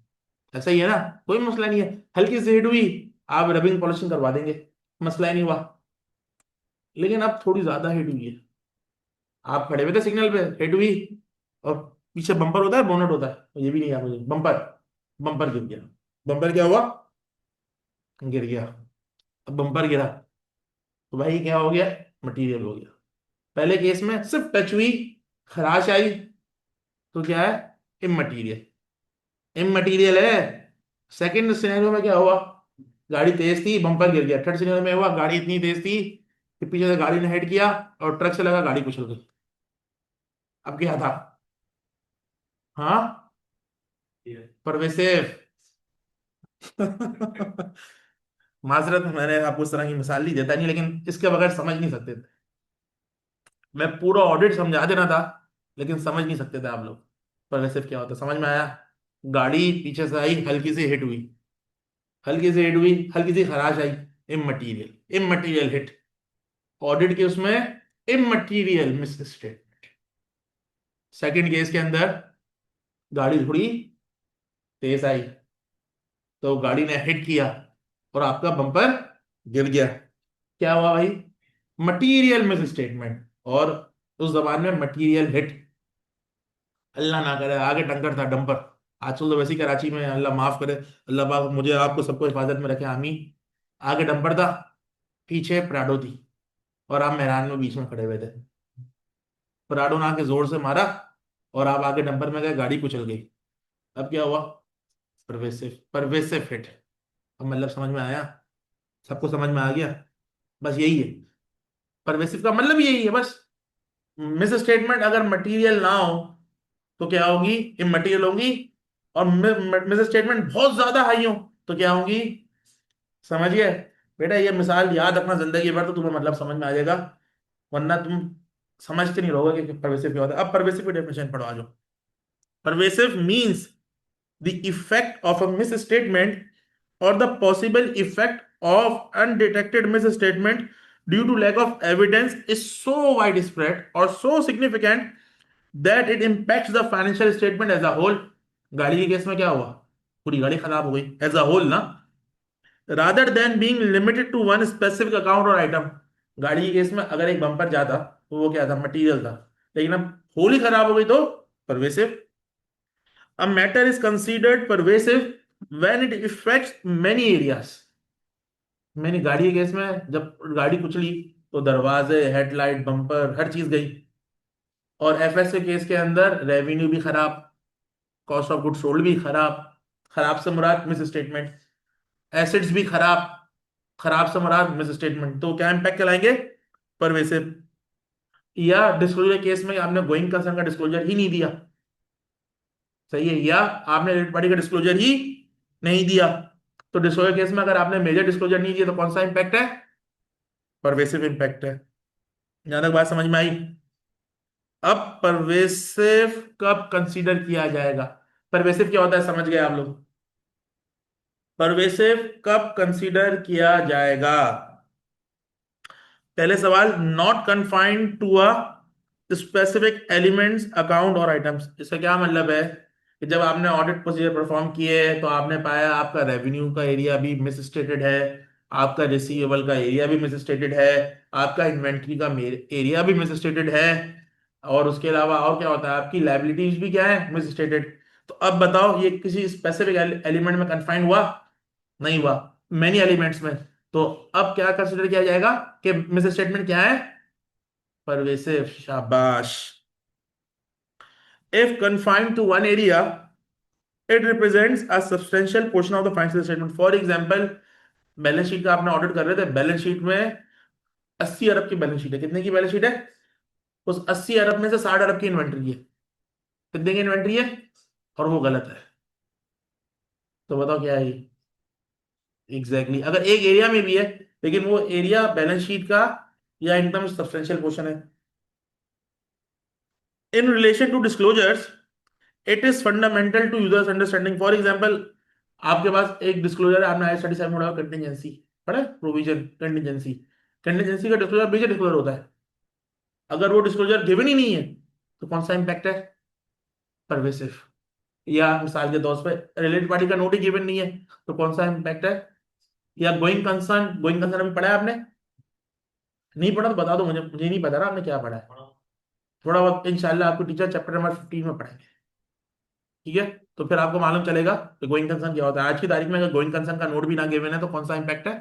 ऐसा ही है ना, कोई मसला नहीं है। हल्की सी हिट हुई, आप रबिंग पॉलिशिंग करवा देंगे, मसला ही नहीं हुआ। लेकिन अब थोड़ी ज्यादा हिट हुई है। आप खड़े हुए थे सिग्नल पे, हिट हुई, और पीछे बम्पर होता है, बोनट होता है, तो ये भी नहीं, आप मुझे बम्पर, बम्पर गिर गया। बम्पर क्या हुआ? गिर गया। अब बम्पर गिरा तो भाई क्या हो गया? मटेरियल हो गया। पहले केस में सिर्फ टच हुई, खराश आई, तो क्या है? इमटेरियल, इमटेरियल है। सेकंड सिनेरियो में क्या हुआ? गाड़ी तेज थी, बम्पर गिर गया। थर्ड सिनेरियो में हुआ, गाड़ी इतनी तेज थी कि पीछे से गाड़ी ने हिट किया और ट्रक से लगा, गाड़ी कुचल गई। अब क्या था? हाँ, परवेसिव। माजरत, मैंने आपको इस तरह की मिसाल नहीं देता नहीं, लेकिन इसके बगैर समझ नहीं सकते थे। मैं पूरा ऑडिट समझा देना था, लेकिन समझ नहीं सकते थे आप लोग। परवेसिव क्या होता है, समझ में आया? गाड़ी पीछे से आई, हल्की सी हिट हुई, हल्की सी हिट हुई, हल्की सी खराश आई, इमटेरियल, इमटेरियल हिट। ऑडिट के उसमें immaterial miss state. Second case के अंदर गाड़ी थोड़ी तेज आई, तो गाड़ी ने हिट किया और आपका बम्पर गिर गया। क्या हुआ भाई? Material miss statement. और उस जमाने में मटीरियल हिट, अल्लाह ना करे आगे टंकर था, डंपर। आजकल तो वैसे ही कराची में, अल्लाह माफ करे, अल्लाह पाक मुझे आपको सबको हिफाजत में रखे, आमीन। आगे डंपर था, पीछे प्राडो थी, और आप मेहरान में बीच में खड़े हुए थे। प्राडो ने आके जोर से मारा और आप आगे डंपर में गए, गाड़ी कुचल गई। अब क्या हुआ? Pervasive, pervasive hit. अब मतलब समझ में आया? सबको समझ में आ गया? बस यही है, परवेसिव का मतलब यही है बस। मिस स्टेटमेंट अगर मटेरियल ना हो तो क्या होगी? इमटेरियल होगी। और मिस स्टेटमेंट बहुत ज्यादा हाई हो तो क्या होंगी? समझ गए? बेटा ये मिसाल याद रखना जिंदगी भर, तो तुम्हें मतलब समझ में आ जाएगा, वरना तुम समझते नहीं रहोगे कि परवेसिव क्या होता है। अब परवेसिव की डेफिनेशन पढ़ो, आ जाओ। Pervasive means the effect of a misstatement or the possible effect of undetected misstatement due to lack of evidence is so widespread or so significant that it impacts the financial statement as a whole. गाड़ी के case में क्या हुआ? पूरी गाड़ी खराब हो गई एज अ होल ना, rather than being limited to one specific account or item. गाड़ी के केस में अगर एक बम्पर जाता तो वो क्या था? मटेरियल था। लेकिन अब होल ही खराब हो गई तो pervasive. A matter is considered pervasive when it affects many areas. मैंने गाड़ी के केस में जब गाड़ी कुचली तो दरवाजे, हेडलाइट, बम्पर, हर चीज गई। और एफएस के केस के अंदर रेवेन्यू भी खराब, कॉस्ट ऑफ गुड सोल्ड भी खराब। खराब से मुराद मिस स्टेटमेंट। एसेट्स भी खराब, खराब से मुराद मिस स्टेटमेंट। तो क्या इम्पैक्ट कहलाएंगे? परवेसिव। या डिस्क्लोजर केस में आपने गोइंग कंसर्न का डिस्क्लोजर ही नहीं दिया, सही है, या आपने रेट पार्टी का डिस्क्लोजर ही नहीं दिया, तो डिस्क्लोजर केस में अगर आपने मेजर डिस्क्लोजर नहीं दिया तो कौन सा इंपैक्ट है? परवेसिव इंपैक्ट है। यहां तक बात समझ में आई? अब परवेसिव कब कंसीडर किया जाएगा? परवेसिव क्या होता है समझ गए आप लोग? परवेसिव कब कंसीडर किया जाएगा? पहले सवाल, not confined to a specific elements, account और आइटम्स। इसका क्या मतलब है कि जब आपने ऑडिट प्रोसीजर परफॉर्म किए तो आपने पाया आपका रेवेन्यू का एरिया भी मिस स्टेटेड है, आपका रिसीवेबल का एरिया भी मिस स्टेटेड है, आपका इन्वेंट्री का एरिया भी मिस स्टेटेड है, और उसके अलावा और क्या होता है, आपकी लाइबिलिटीज भी क्या है? Miss stated. तो अब बताओ ये किसी स्पेसिफिक एलिमेंट में कन्फाइंड हुआ? नहीं हुआ, मेनी एलिमेंट्स में। तो अब क्या कंसिडर किया जाएगा कि मिस स्टेटमेंट क्या है? परवेसिव, शाबाश। If confined to one area, it represents a substantial portion of the financial statement. For example, balance sheet का आपने ऑडिट कर रहे थे, बैलेंस शीट में 80 अरब की बैलेंस शीट है। कितने की बैलेंस शीट है? उस 80 अरब में से 60 अरब की इन्वेंट्री है। कितने की इन्वेंट्री है? और वो गलत है, तो बताओ क्या है ये? Exactly exactly। अगर एक एरिया में भी है लेकिन वो एरिया बैलेंस शीट का या इनकम सब्सटेंशियल पोर्शन है। In relation to disclosures, it is fundamental to users understanding. For example, आपके पास एक डिस्क्लोजर है, आपने आई 37 में कंटिजेंसी पढ़ा है, प्रोविजन, कंटिजेंसी। कंटिजेंसी का डिस्क्लोजर मेजर डिस्क्लोजर होता है। अगर वो डिस्क्लोजर गिवन ही नहीं है तो कौन सा इंपैक्ट है? परवेसिव। या मिसाल के तौर पर रिलेटेड पार्टी का नोट ही गिवन नहीं है तो कौन सा इंपैक्ट है? या गोइंग कंसर्न, गोइंग कंसर्न अभी पढ़ा है आपने? नहीं पढ़ा तो बता दो मुझे, मुझे नहीं पता ना आपने क्या पढ़ा है। थोड़ा बहुत इंशाल्लाह आपको टीचर चैप्टर नंबर 15 में पढ़ाएंगे, ठीक है। तो फिर आपको मालूम चलेगा कि गोइंग कंसर्न क्या होता है। आज की तारीख में अगर गोइंग कंसर्न का नोट भी ना गिवन है तो कौन सा इंपैक्ट है,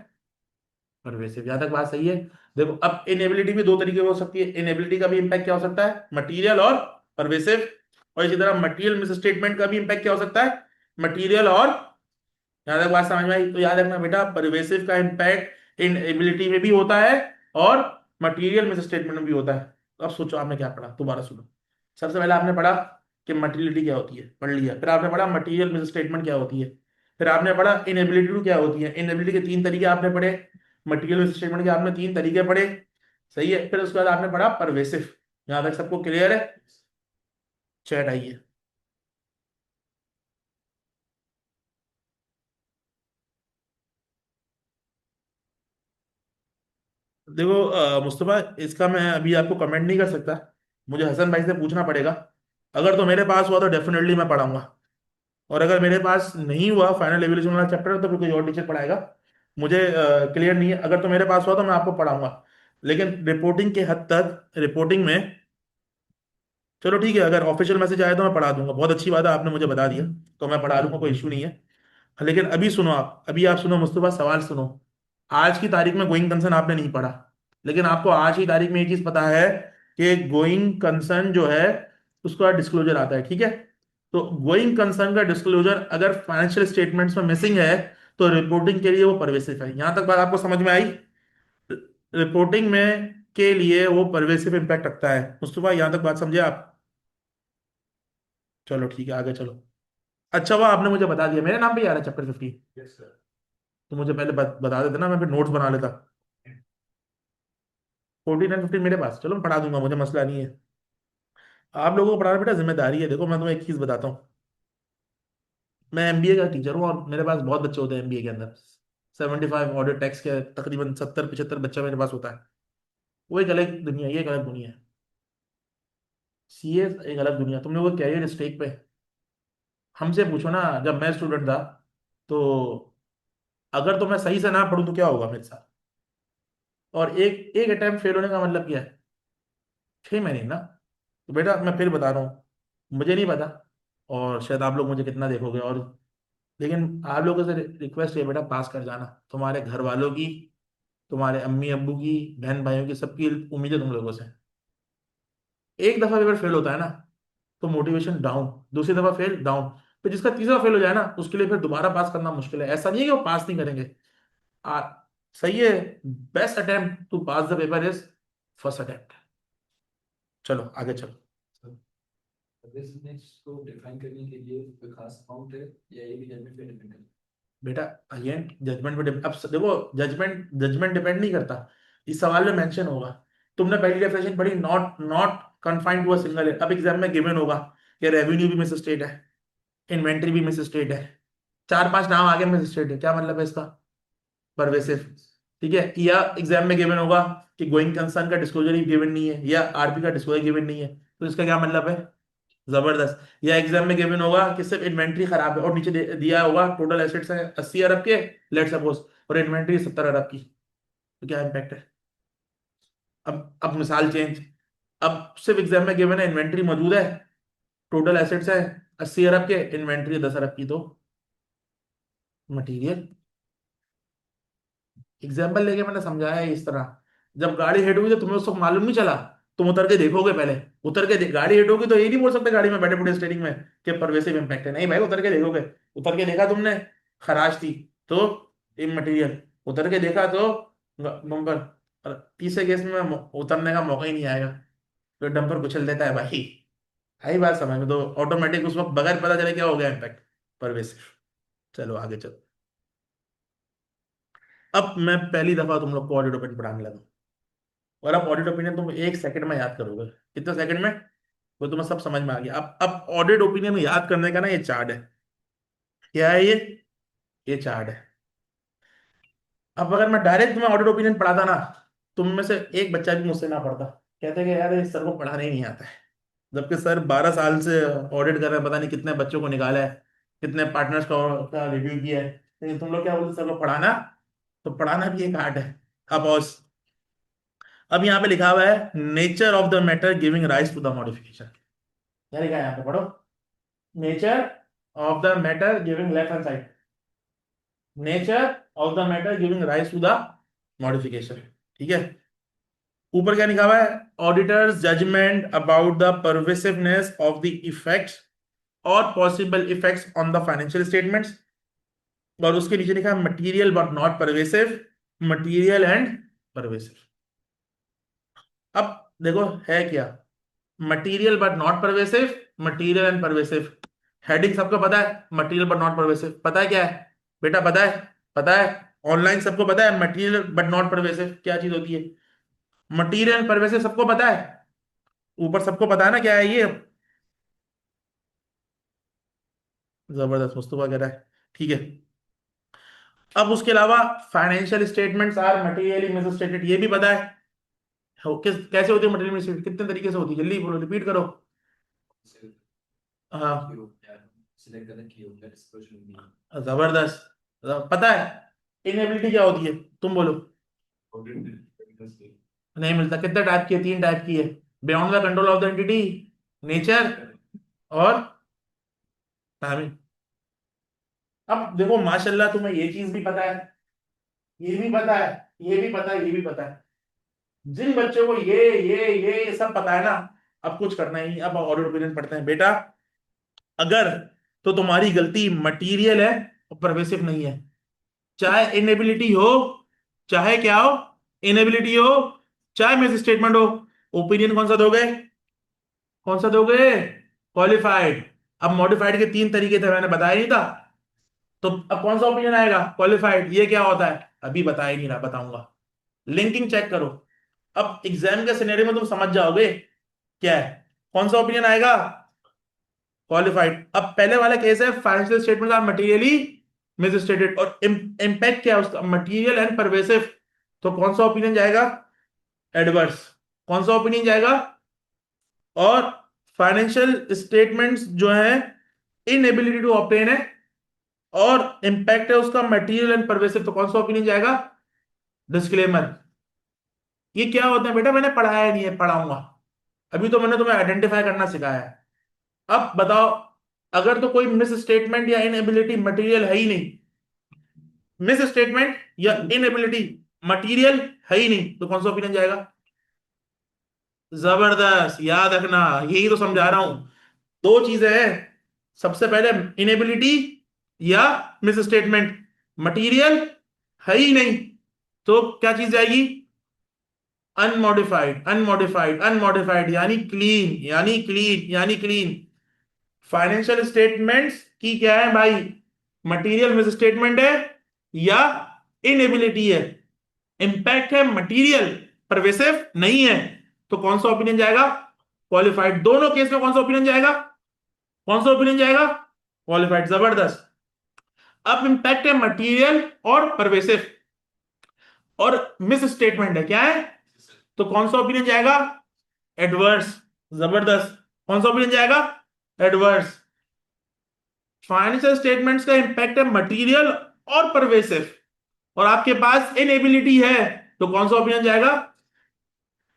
परवेसिव। यहाँ तक बात सही है। देखो अब इनएबिलिटी भी दो तरीके की हो सकती है। इनएबिलिटी का भी इम्पैक्ट क्या हो सकता है, मटीरियल और परवेसिव। और इसी तरह मटीरियल मिस स्टेटमेंट का भी इम्पैक्ट क्या हो सकता है, मटीरियल और। यहाँ तक बात समझ में आई। तो याद रखना बेटा, परवेसिव का इम्पैक्ट इनएबिलिटी में भी होता है और मटीरियल मिस स्टेटमेंट में भी होता है। तो अब सोचो आपने क्या पढ़ा, दोबारा सुनो। सबसे पहले आपने पढ़ा कि मटीरियलिटी क्या होती है, पढ़ लिया। फिर आपने पढ़ा मटीरियल मिस स्टेटमेंट क्या होती है। फिर आपने पढ़ा इनएबिलिटी क्या होती है। इनएबिलिटी के तीन तरीके आपने पढ़े, मटीरियल मिस स्टेटमेंट के आपने तीन तरीके पढ़े, सही है। फिर उसके बाद आपने पढ़ा परवेसिव। यहाँ तक सबको क्लियर है, चैट आइए। देखो मुस्तफा, इसका मैं अभी आपको कमेंट नहीं कर सकता, मुझे हसन भाई से पूछना पड़ेगा। अगर तो मेरे पास हुआ तो डेफिनेटली मैं पढ़ाऊंगा, और अगर मेरे पास नहीं हुआ फाइनल एवल्यूशन वाला चैप्टर तो फिर कोई और टीचर पढ़ाएगा। मुझे क्लियर नहीं है। अगर तो मेरे पास हुआ तो मैं आपको पढ़ाऊंगा, लेकिन रिपोर्टिंग के हद तक, रिपोर्टिंग में चलो ठीक है, अगर ऑफिशियल मैसेज आया तो मैं पढ़ा दूंगा। बहुत अच्छी बात है, आपने मुझे बता दिया, तो मैं पढ़ा दूंगा, कोई इशू नहीं है। लेकिन अभी सुनो आप, अभी आप सुनो मुस्तफा, सवाल सुनो। आज की तारीख में गोइंग कंसर्न आपने नहीं पढ़ा, लेकिन आपको आज की तारीख में ये चीज पता है कि गोइंग कंसर्न जो है उसका डिस्क्लोजर आता है, ठीक है। तो गोइंग कंसर्न का डिस्क्लोजर अगर फाइनेंशियल स्टेटमेंट्स में मिसिंग है तो रिपोर्टिंग के लिए वो परवेसिव है। यहां तक बात आपको समझ में आई। रिपोर्टिंग में के लिए वो परवेसिव इंपैक्ट रखता है। मुस्तफा यहां तक बात समझे आप। चलो ठीक है, आगे चलो। अच्छा हुआ आपने मुझे बता दिया, मेरे नाम पे ही आ रहा है चैप्टर 15। Yes sir. तो मुझे पहले बता देते ना, मैं फिर नोट्स बना लेता। 14 और 15 मेरे पास, चलो मैं पढ़ा दूंगा, मुझे मसला नहीं है। आप लोगों को पढ़ाना बेटा जिम्मेदारी है। देखो मैं तुम्हें एक चीज बताता हूँ, मैं एमबीए का टीचर हूँ और मेरे पास बहुत बच्चे होते हैं एमबीए के अंदर। 75 ऑडिट टैक्स के तकरीबन 70-75 बच्चा मेरे पास होता है। वो एक अलग दुनिया है, ये एक अलग दुनिया है। सीए एक अलग दुनिया। तुमने वो कैरियर स्टेक पे, हमसे पूछो ना, जब मैं स्टूडेंट था तो अगर तो मैं सही से ना पढ़ूं तो क्या होगा मेरे साथ। और एक एक अटेम्प्ट फेल होने का मतलब क्या है, 6 महीने ना। तो बेटा मैं फिर बता रहा हूँ, मुझे नहीं पता, और शायद आप लोग मुझे कितना देखोगे, और लेकिन आप लोगों से रिक्वेस्ट है बेटा, पास कर जाना। तुम्हारे घर वालों की, तुम्हारे अम्मी अब्बू की, बहन भाइयों की, सबकी उम्मीद है तुम लोगों से। एक दफा पेपर फेल होता है ना तो मोटिवेशन डाउन, दूसरी दफा फेल डाउन, फिर जिसका तीसरा फेल हो जाए ना उसके लिए फिर दोबारा पास करना मुश्किल है। ऐसा नहीं है कि वो पास नहीं करेंगे। आ, सही है। Best attempt to pass the paper is first attempt. चलो आगे चलो। बिजनेस को डिफाइन करने के लिए कोई खास अमाउंट है या ये भी जजमेंट पे डिपेंड करता बेटा अगेन जजमेंट पे अब देखो, जजमेंट जजमेंट डिपेंड नहीं करता, इस सवाल में मेंशन होगा। तुमने पहली डेफिनेशन पढ़ी, not not confined to a single. अब एग्जाम में गिवन होगा कि रेवेन्यू भी मिस स्टेट है, इन्वेंट्री भी मिस स्टेट है, चार पांच नाम आगे मिस स्टेट है, क्या मतलब है इसका, परवेसिव, ठीक है। या एग्जाम में गिवन होगा कि गोइंग कंसर्न का डिस्क्लोजर ही गिवन नहीं है, या आरपी का डिस्क्लोजर गिवन नहीं है, तो इसका क्या मतलब है, जबरदस्त। या एग्जाम में गिवन होगा कि सिर्फ इन्वेंट्री खराब है और नीचे दिया होगा टोटल एसेट्स है 80 अरब के, लेट सपोज, और इन्वेंट्री 70 अरब की, तो क्या इम्पैक्ट है। अब मिसाल चेंज, अब सिर्फ एग्जाम में गिवन है इन्वेंट्री मौजूद है, टोटल एसेट्स है 80 अरब के, इन्वेंट्री 10 अरब की, तो मटीरियल। एग्जाम्पल लेके मैंने समझाया है इस तरह। जब गाड़ी हिट हुई तो तुम्हें उस वक्त मालूम नहीं चला, तुम उतर के देखोगे पहले, उतर के गाड़ी हिट होगी तो ये नहीं बोल सकते गाड़ी में बैठे बैठे स्टेयरिंग में कि परवेसिव इम्पैक्ट है, नहीं भाई, उतर के देखोगे। उतर के देखा तुमने, खराश थी तो इमटेरियल, उतर के देखा तो बम्पर। और तीसरे केस में उतरने का मौका ही नहीं आएगा, तो डंपर कुचल देता है भाई। आई बात समझ में, तो ऑटोमेटिक उस वक्त बगैर पता चले क्या हो गया इम्पैक्ट, परवेसिव। चलो आगे चलो। अब मैं पहली दफा तुम लोग को ऑडिट ओपन पढ़ाने लगा, और अब ऑडिट ओपिनियन तुम 1 सेकंड में याद करोगे। कितने सेकंड में, वो तुम्हें सब समझ में आ गया। अब ऑडिट ओपिनियन याद करने का ना ये चार्ट है। क्या है ये चार्ट है। अब अगर मैं डायरेक्ट तुम्हें ऑडिट ओपिनियन पढ़ाता ना, तुम में से एक बच्चा भी मुझसे ना पढ़ता, कहते कि यार इस सर को पढ़ाने ही नहीं आता है। जबकि सर 12 साल से ऑडिट कर रहे हैं, पता नहीं कितने बच्चों को निकाला है, कितने पार्टनर्स का रिव्यू किया है, लेकिन तुम लोग क्या बोलते, सर को पढ़ाना, तो पढ़ाना भी एक आर्ट है। अब अब यहाँ पे लिखा हुआ है nature of the matter giving rise to the modification. क्या लिखा है यहाँ पे, पढ़ो। Nature of the matter giving, left hand side, nature of the matter giving rise to the modification. ठीक है। ऊपर क्या लिखा हुआ है, auditor's judgment about the pervasiveness of the effects or possible effects on the financial statements. और उसके नीचे लिखा है material but not pervasive, material and pervasive. अब देखो है क्या, material but not pervasive, material and pervasive. Heading सबको पता है, मटीरियल बट नॉट परवेसिव पता है क्या है बेटा, पता है? पता है? ऑनलाइन सबको पता है मटीरियल बट नॉट परवेसिव क्या चीज होती है? मटीरियल परवेसिव सबको पता है, ऊपर सबको पता है ना क्या है ये। जबरदस्त, मुस्तफा कह रहा है ठीक है। अब उसके अलावा financial statements are materially misstated, ये भी पता है। किस कैसे होती है मटेरियल मिसस्टेटेड, कितने तरीके से होती है, जल्दी बोलो, रिपीट करो। हाँ, सिलेक्ट करना की होगा डिस्क्लोजर में जबरदस्त। पता है इनएबिलिटी क्या होती है, तुम बोलो। नहीं मिलता, कितने टाइप की है? 3 टाइप की है, beyond the control of the entity, nature और टाइमिंग। अब देखो माशाल्लाह तुम्हें ये चीज भी पता है, ये भी पता है, ये भी पता है, ये भी पता है। जिन बच्चों को ये सब पता है ना, अब कुछ करना ही नहीं, अब ऑडिट ओपिनियन पढ़ते हैं बेटा। अगर तो तुम्हारी गलती मटीरियल है और परवेसिव नहीं है, चाहे इनएबिलिटी हो, चाहे क्या हो, इनएबिलिटी हो, चाहे मिस स्टेटमेंट हो, ओपिनियन कौन सा दोगे? कौन सा दोगे? क्वालिफाइड। अब मॉडिफाइड के 3 तरीके थे, मैंने बताया नहीं था, तो अब कौन सा ओपिनियन आएगा? क्वालिफाइड। ये क्या होता है अभी बताया ही नहीं रहा, बताऊंगा। लिंकिंग चेक करो, अब एग्जाम के सिनेरियो में तुम समझ जाओगे क्या है। कौन सा ओपिनियन आएगा? क्वालिफाइड। अब पहले वाला केस है financial statement are materially misstated, और इम्पैक्ट क्या है उसका? Material and pervasive. तो कौन सा ओपिनियन जाएगा? एडवर्स। कौन सा ओपिनियन जाएगा? और फाइनेंशियल स्टेटमेंट्स जो है इनएबिलिटी टू ऑब्टेन है, और इंपैक्ट है उसका मटेरियल एंड परवेसिव, तो कौन सा ओपिनियन जाएगा? डिस्क्लेमर। ये क्या होता है बेटा, मैंने पढ़ाया नहीं है, पढ़ाऊंगा। अभी तो मैंने तुम्हें आइडेंटिफाई करना सिखाया है। अब बताओ, अगर तो कोई मिस स्टेटमेंट या इनएबिलिटी मटेरियल है ही नहीं, मिस स्टेटमेंट या इनएबिलिटी मटेरियल है ही नहीं, तो कौन सा ओपिनियन जाएगा? जबरदस्त, याद रखना, यही तो समझा रहा हूं। 2 चीजें हैं, सबसे पहले इनएबिलिटी या मिस स्टेटमेंट, मटीरियल है ही नहीं, तो क्या चीज जाएगी? अनमॉडिफाइड, अनमॉडिफाइड, अनमॉडिफाइड, यानी क्लीन, यानी क्लीन, यानी क्लीन। फाइनेंशियल स्टेटमेंट्स की क्या है भाई? मटेरियल मिस स्टेटमेंट है या इनएबिलिटी है, इंपैक्ट है मटेरियल, परवेसिव नहीं है, तो कौन सा ओपिनियन जाएगा? क्वालिफाइड। दोनों केस में कौन सा ओपिनियन जाएगा? कौन सा ओपिनियन जाएगा? क्वालिफाइड। जबरदस्त। अब इंपैक्ट है मटेरियल और परवेसिव, और मिस स्टेटमेंट है, क्या है? तो कौन सा ओपिनियन जाएगा? एडवर्स। जबरदस्त। कौन सा ओपिनियन जाएगा? एडवर्स। फाइनेंशियल स्टेटमेंट्स का इंपैक्ट है मटेरियल और परवेसिव, और आपके पास इनएबिलिटी है, तो कौन सा ओपिनियन जाएगा?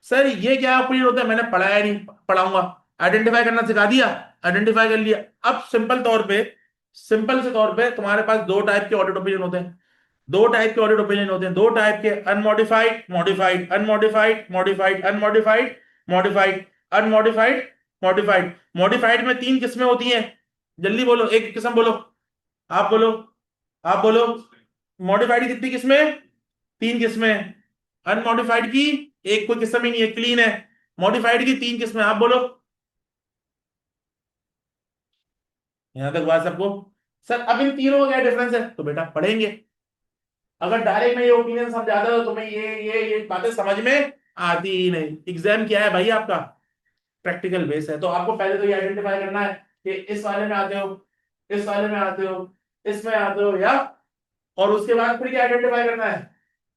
सर ये क्या ओपिनियन होता है, मैंने पढ़ाया नहीं, पढ़ाऊंगा। आइडेंटिफाई करना सिखा दिया, आइडेंटिफाई कर लिया। अब सिंपल तौर पे, सिंपल से तौर पे तुम्हारे पास 2 टाइप के ऑडिट ओपिनियन होते हैं, 2 टाइप के ऑडिट ओपिनियन होते हैं, 2 टाइप के, unmodified, modified, unmodified, modified, unmodified, modified, unmodified, modified. Modified में 3 किस्में होती हैं, जल्दी बोलो, एक किस्म बोलो, आप बोलो, आप बोलो। मॉडिफाइड की कितनी किस्में? 3 किस्में। अनमॉडिफाइड की एक कोई किस्म ही नहीं है, क्लीन है। मॉडिफाइड की 3 किस्में, आप बोलो। यहां तक बात सबको? सर अब इन तीनों का क्या डिफरेंस है, तो बेटा पढ़ेंगे। अगर डायरेक्ट में ये ओपिनियन समझाता तो तुम्हें ये बातें समझ में आती ही नहीं। एग्जाम क्या है भाई आपका? प्रैक्टिकल बेस है, तो आपको पहले तो ये आइडेंटिफाई करना है कि इस वाले में आते हो, इस वाले में आते हो, इसमें आते हो, या, और उसके बाद फिर क्या आइडेंटिफाई करना है।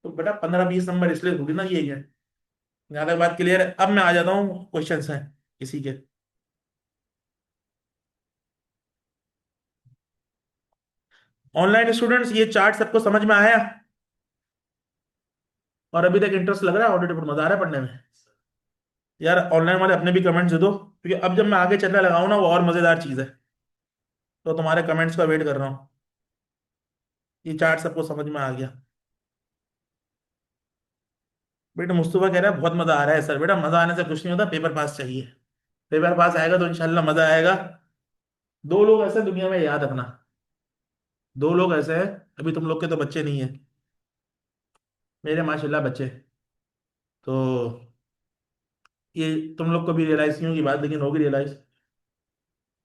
तो बेटा 15-20 नंबर इसलिए होगी ना, ये है। ज्यादा बात क्लियर है? अब मैं आ जाता हूँ, क्वेश्चंस हैं इसी के। ऑनलाइन स्टूडेंट्स, ये चार्ट सबको समझ में आया? और अभी तक इंटरेस्ट लग रहा है ऑडिट रिपोर्ट, मजा आ रहा है पढ़ने में? यार ऑनलाइन वाले अपने भी कमेंट्स दे दो, क्योंकि अब जब मैं आगे चलने लगा हूं ना वो और मजेदार चीज है। तो तुम्हारे कमेंट्स का वेट कर रहा हूँ। ये चार्ट सबको समझ में आ गया? बेटा मुस्तफा कह रहा है बहुत मजा आ रहा है सर। बेटा मजा आने से कुछ नहीं होता, पेपर पास चाहिए। पेपर पास आएगा तो इंशाल्लाह मजा आएगा। दो लोग ऐसे दुनिया में, याद रखना, दो लोग ऐसे हैं, अभी तुम लोग के तो बच्चे नहीं है, मेरे माशाल्लाह बच्चे। तो ये तुम लोग को भी रियलाइज नहीं होगी बात, लेकिन होगी रियलाइज।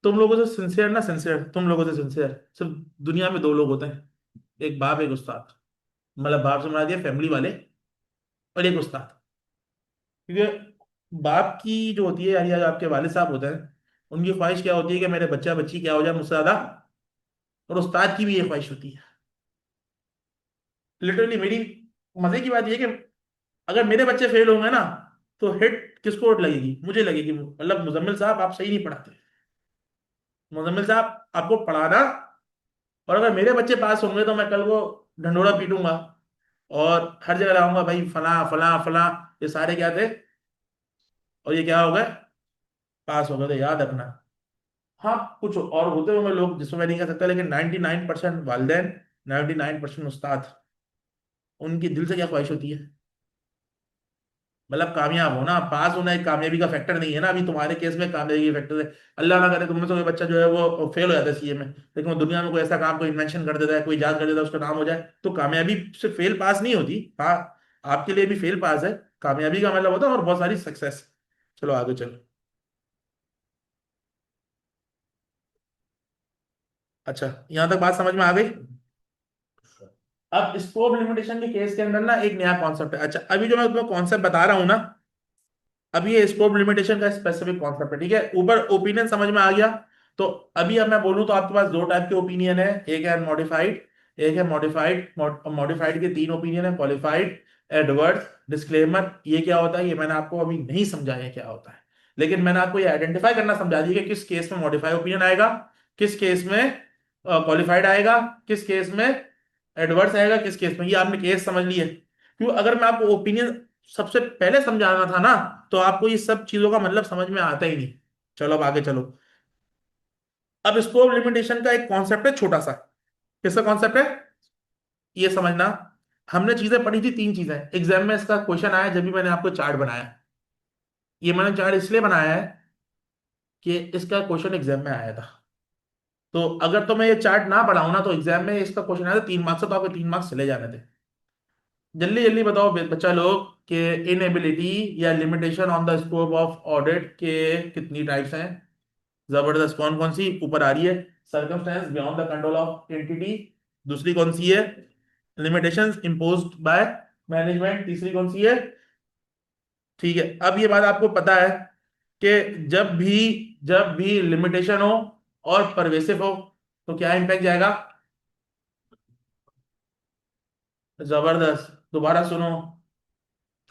तुम लोगों से सिंसियर ना, सिंसियर तुम लोगों से सिंसियर सिर्फ दुनिया में दो लोग होते हैं, एक बाप एक उस्ताद। मतलब बाप से मुराद दिया फैमिली वाले, और एक उस्ताद। क्योंकि बाप की जो होती है यानी जो आपके वालिद साहब होते हैं, उनकी ख्वाहिश क्या होती है कि मेरे बच्चा बच्ची क्या हो जाए मुझसे ज्यादा। और उस्ताद की भी ये ख्वाहिश होती है। लिटरली मेरी मजे की बात ये है कि अगर मेरे बच्चे फेल होंगे ना, तो हिट किसको लगेगी? मुझे लगेगी। मतलब मुजम्मिल साहब आप सही नहीं पढ़ाते, मुजम्मिल साहब आपको पढ़ाना। और अगर मेरे बच्चे पास होंगे तो मैं कल को ढंडोरा पीटूंगा और हर जगह लगाऊंगा भाई फला फला फला, ये सारे क्या थे और ये क्या हो गए, पास हो गए। तो याद रखना। हाँ कुछ और होते होंगे लोग जिसमें मैं नहीं कह सकता, लेकिन 99% वालिदैन, 99% उस्ताद, उनकी दिल से क्या ख्वाहिश होती है? मतलब कामयाब होना। पास होना एक कामयाबी का फैक्टर नहीं है ना। अभी तुम्हारे केस में कामयाबी का फैक्टर है। अल्लाह ना करे तुम में से कोई बच्चा जो है वो फेल हो जाता है सीए में, लेकिन वो दुनिया में कोई ऐसा काम, कोई इन्वेंशन कर देता है, कोई इजाद कर देता है, उसका नाम हो जाए, तो कामयाबी से फेल पास नहीं होती। हाँ आपके लिए भी फेल पास है, कामयाबी का मतलब होता है और बहुत सारी सक्सेस। चलो आगे चलो। अच्छा यहां तक बात समझ में आ गई? अब स्कोप लिमिटेशन के केस के अंदर ना एक नया कॉन्सेप्ट है। अच्छा अभी जो मैं तुम्हें कॉन्सेप्ट बता रहा हूं ना, अब ये स्कोप लिमिटेशन का स्पेसिफिक कॉन्सेप्ट है, ठीक है? ऊपर ओपिनियन समझ में आ गया। तो अभी अब मैं बोलूं तो आपके पास दो टाइप के ओपिनियन है, एक है मॉडिफाइड, एक है मॉडिफाइड। मॉडिफाइड के तीन ओपिनियन है, क्वालिफाइड, एडवर्स, डिस्क्लेमर। ये क्या होता है ये मैंने आपको अभी नहीं समझाया क्या होता है, लेकिन मैंने आपको ये आइडेंटिफाई करना समझा दिया कि किस केस में मॉडिफाइड ओपिनियन आएगा, किस केस में क्वालिफाइड आएगा, किस केस में एडवर्स आएगा, किस केस में। ये आपने केस समझ लिए। क्यों? अगर मैं आपको ओपिनियन सबसे पहले समझाना था ना, तो आपको ये सब चीजों का मतलब समझ में आता ही नहीं। चलो अब आगे चलो। अब स्कोप लिमिटेशन का एक कॉन्सेप्ट है छोटा सा। किसका कॉन्सेप्ट है ये समझना। हमने चीजें पढ़ी थी, तीन चीजें एग्जाम में इसका क्वेश्चन आया जब भी मैंने आपको चार्ट बनाया। ये मैंने चार्ट इसलिए बनाया है कि इसका क्वेश्चन एग्जाम में आया था। तो अगर तो मैं ये चार्ट ना पढ़ाऊं ना, तो एग्जाम में इसका क्वेश्चन आया था 3 मार्क्स से, तो आपको 3 मार्क्स चले जाने थे। जल्दी जल्दी बताओ बच्चा लोग कि इनएबिलिटी या limitation on the scope of audit के कितनी टाइप्स हैं? जबरदस्त। कौन कौन सी ऊपर आ रही है? Circumstance beyond the control of entity, दूसरी कौन सी है? लिमिटेशंस इम्पोज्ड बाय मैनेजमेंट, तीसरी कौन सी है? ठीक है अब ये बात आपको पता है कि जब भी लिमिटेशन हो और परवेसिव हो तो क्या इम्पैक्ट जाएगा? जबरदस्त। दोबारा सुनो,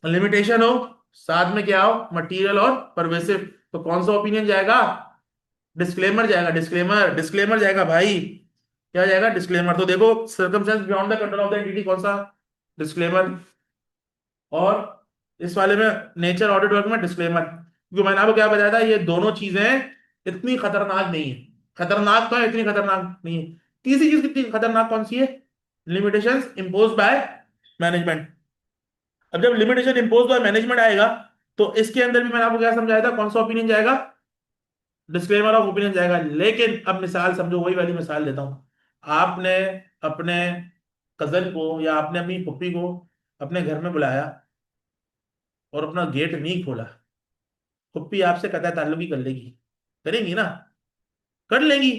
लिमिटेशन हो साथ में क्या हो? मटेरियल और परवेसिव। तो कौन सा ओपिनियन जाएगा? डिस्क्लेमर जाएगा। डिस्क्लेमर, डिस्क्लेमर जाएगा भाई। क्या जाएगा? डिस्क्लेमर। तो देखो circumstance beyond the control of the entity कौन सा? डिस्क्लेमर। और इस वाले में नेचर ऑडिट वर्क में डिस्क्लेमर। क्योंकि मैंने आपको क्या बताया था, ये दोनों चीजें इतनी खतरनाक नहीं है। खतरनाक तो है, इतनी खतरनाक नहीं है। तीसरी चीज कितनी खतरनाक कौन सी है? Limitations impose by management. अब जब लिमिटेशन इम्पोज बाय मैनेजमेंट आएगा, तो इसके अंदर भी मैंने आपको क्या समझाया था, कौन सा ओपिनियन जाएगा? डिस्क्लेमर ऑफ ओपिनियन जाएगा। लेकिन अब मिसाल समझो, वही वाली मिसाल देता हूं। आपने अपने कजन को या आपने अपनी पुप्पी को अपने घर में बुलाया और अपना गेट नहीं खोला। पुप्पी आपसे कतई ताल्लुक ही कर लेगी, करेंगी ना? कर लेंगी।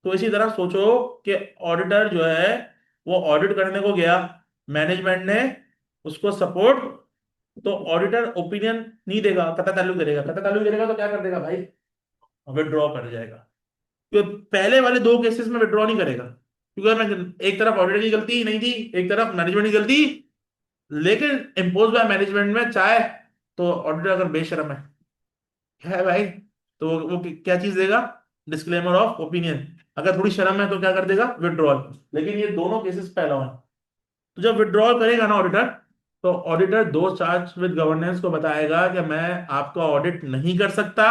तो इसी तरह सोचो कि ऑडिटर जो है वो ऑडिट करने को गया, मैनेजमेंट ने उसको सपोर्ट, तो ऑडिटर ओपिनियन नहीं देगा, कतई ताल्लुक करेगा। कतई ताल्लुक करेगा तो क्या कर देगा भाई? विड्रॉ कर जाएगा। तो पहले वाले दो केसेस में विड्रॉ नहीं करेगा, क्योंकि मैं एक तरफ ऑडिटर की गलती नहीं थी, एक तरफ मैनेजमेंट की गलती। लेकिन इम्पोज बाय मैनेजमेंट में चाहे तो ऑडिटर अगर बेशरम है भाई, तो वो क्या चीज देगा? Disclaimer of opinion. अगर थोड़ी शर्म है तो क्या कर देगा? विड्रॉल। लेकिन ये दोनों केसेस पहला है। तो जब विड्रॉल करेगा ना ऑडिटर, तो ऑडिटर दो चार्ज विद गवर्नेंस को बताएगा कि मैं आपका ऑडिट नहीं कर सकता,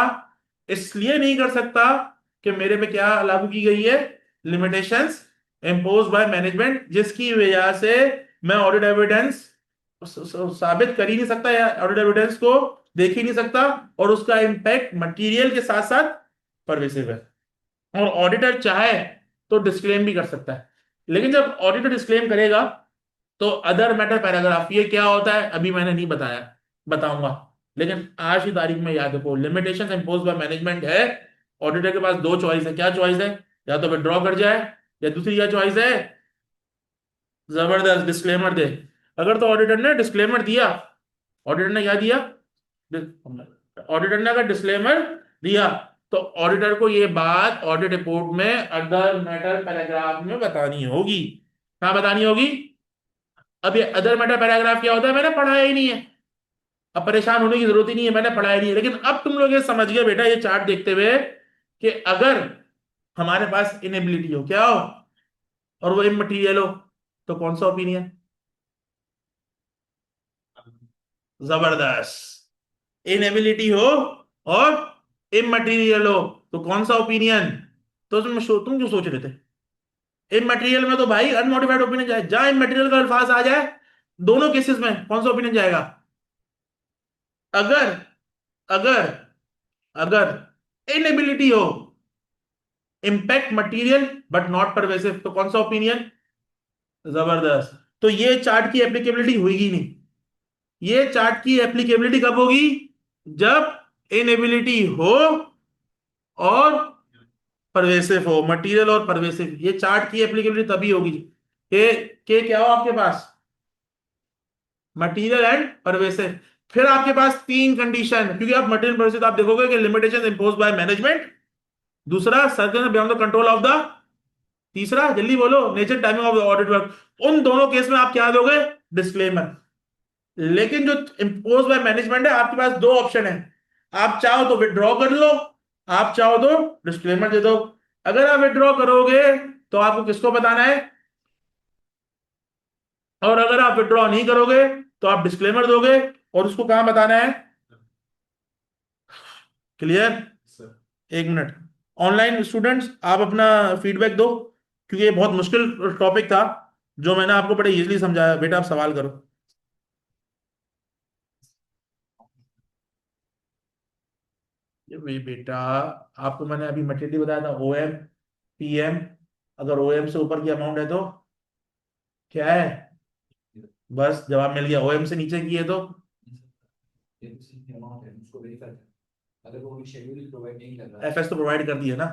इसलिए नहीं कर सकता कि मेरे पे क्या लागू की गई है, लिमिटेशंस इम्पोज बाय मैनेजमेंट, जिसकी वजह से मैं ऑडिट एविडेंस साबित कर ही नहीं सकता या ऑडिट एविडेंस को देख ही नहीं सकता, और उसका इम्पैक्ट मटेरियल के साथ साथ परवेसिव है। और ऑडिटर चाहे तो डिस्क्लेम भी कर सकता है, लेकिन जब ऑडिटर डिस्क्लेम करेगा तो अदर मैटर पैराग्राफ, ये क्या होता है अभी मैंने नहीं बताया, बताऊंगा, लेकिन आज की तारीख में याद रखो, लिमिटेशन इम्पोज बाय मैनेजमेंट है। ऑडिटर के पास दो चॉइस है, क्या चॉइस है, या तो विड्रॉ कर जाए, या दूसरी क्या चॉइस है, जबरदस्त डिस्क्लेमर दे। अगर तो ऑडिटर ने डिस्क्लेमर दिया, ऑडिटर ने क्या दिया, ऑडिटर ने अगर डिस्क्लेमर दिया तो ऑडिटर को ये बात ऑडिट रिपोर्ट में अदर मैटर पैराग्राफ में बतानी होगी। क्या बतानी होगी? अब ये अदर मैटर पैराग्राफ क्या होता है, मैंने पढ़ाया ही नहीं है, अब परेशान होने की जरूरत ही नहीं है, मैंने पढ़ाया नहीं है, लेकिन अब तुम लोग ये समझ गए बेटा ये चार्ट देखते हुए कि अगर हमारे पास इनेबिलिटी हो, क्या हो, और वो इमटेरियल हो, तो कौन सा ओपिनियन, जबरदस्त, इनेबिलिटी हो और इमटेरियल हो तो कौन सा ओपिनियन, तो तुम क्यों सोच रहे थे, इमटेरियल में तो भाई अनमोडिफाइड ओपिनियन जाए, जहां इमटेरियल का अल्फाज आ जाए दोनों केसेस में कौन सा ओपिनियन जाएगा, अगर अगर अगर इनेबिलिटी हो, impact material but not pervasive, तो कौन सा ओपिनियन, जबरदस्त। तो ये चार्ट की एप्लीकेबिलिटी होगी नहीं, ये चार्ट की एप्लीकेबिलिटी कब होगी, जब इनेबिलिटी हो और परवेसिव हो, मटेरियल और परवेसिव, ये चार्ट की एप्लीकेबिलिटी तभी होगी के क्या हो आपके पास, मटेरियल एंड परवेसिव। फिर आपके पास तीन कंडीशन, क्योंकि आप मटेरियल परवेसिव आप देखोगे कि लिमिटेशन इम्पोज बाय मैनेजमेंट, दूसरा circle beyond the control of the, तीसरा जल्दी बोलो, nature timing of the audit work. उन दोनों केस में आप क्या दोगे, डिस्क्लेमर। लेकिन जो इम्पोज बाय मैनेजमेंट है आपके पास दो ऑप्शन है, आप चाहो तो विड्रॉ कर लो, आप चाहो तो डिस्क्लेमर दे दो। अगर आप विड्रॉ करोगे तो आपको किसको बताना है, और अगर आप विड्रॉ नहीं करोगे तो आप डिस्क्लेमर दोगे, और उसको कहां बताना है, क्लियर। एक मिनट, ऑनलाइन स्टूडेंट्स आप अपना फीडबैक दो, क्योंकि ये बहुत मुश्किल टॉपिक था जो मैंने आपको बड़े इजीली समझाया, बेटा आप सवाल करो। ये वही बेटा, आपको मैंने अभी मटेरियल बताया था, ओएम पीएम, अगर ओएम से ऊपर की अमाउंट है तो क्या है, बस जवाब मिल गया, ओएम से नीचे की है तो ये तो सिर्फ अमाउंट है, उसको वेरीफाई करना। अगर वो भी शेड्यूल प्रोवाइड नहीं कर रहा है एफएस तो प्रोवाइड कर दिया ना।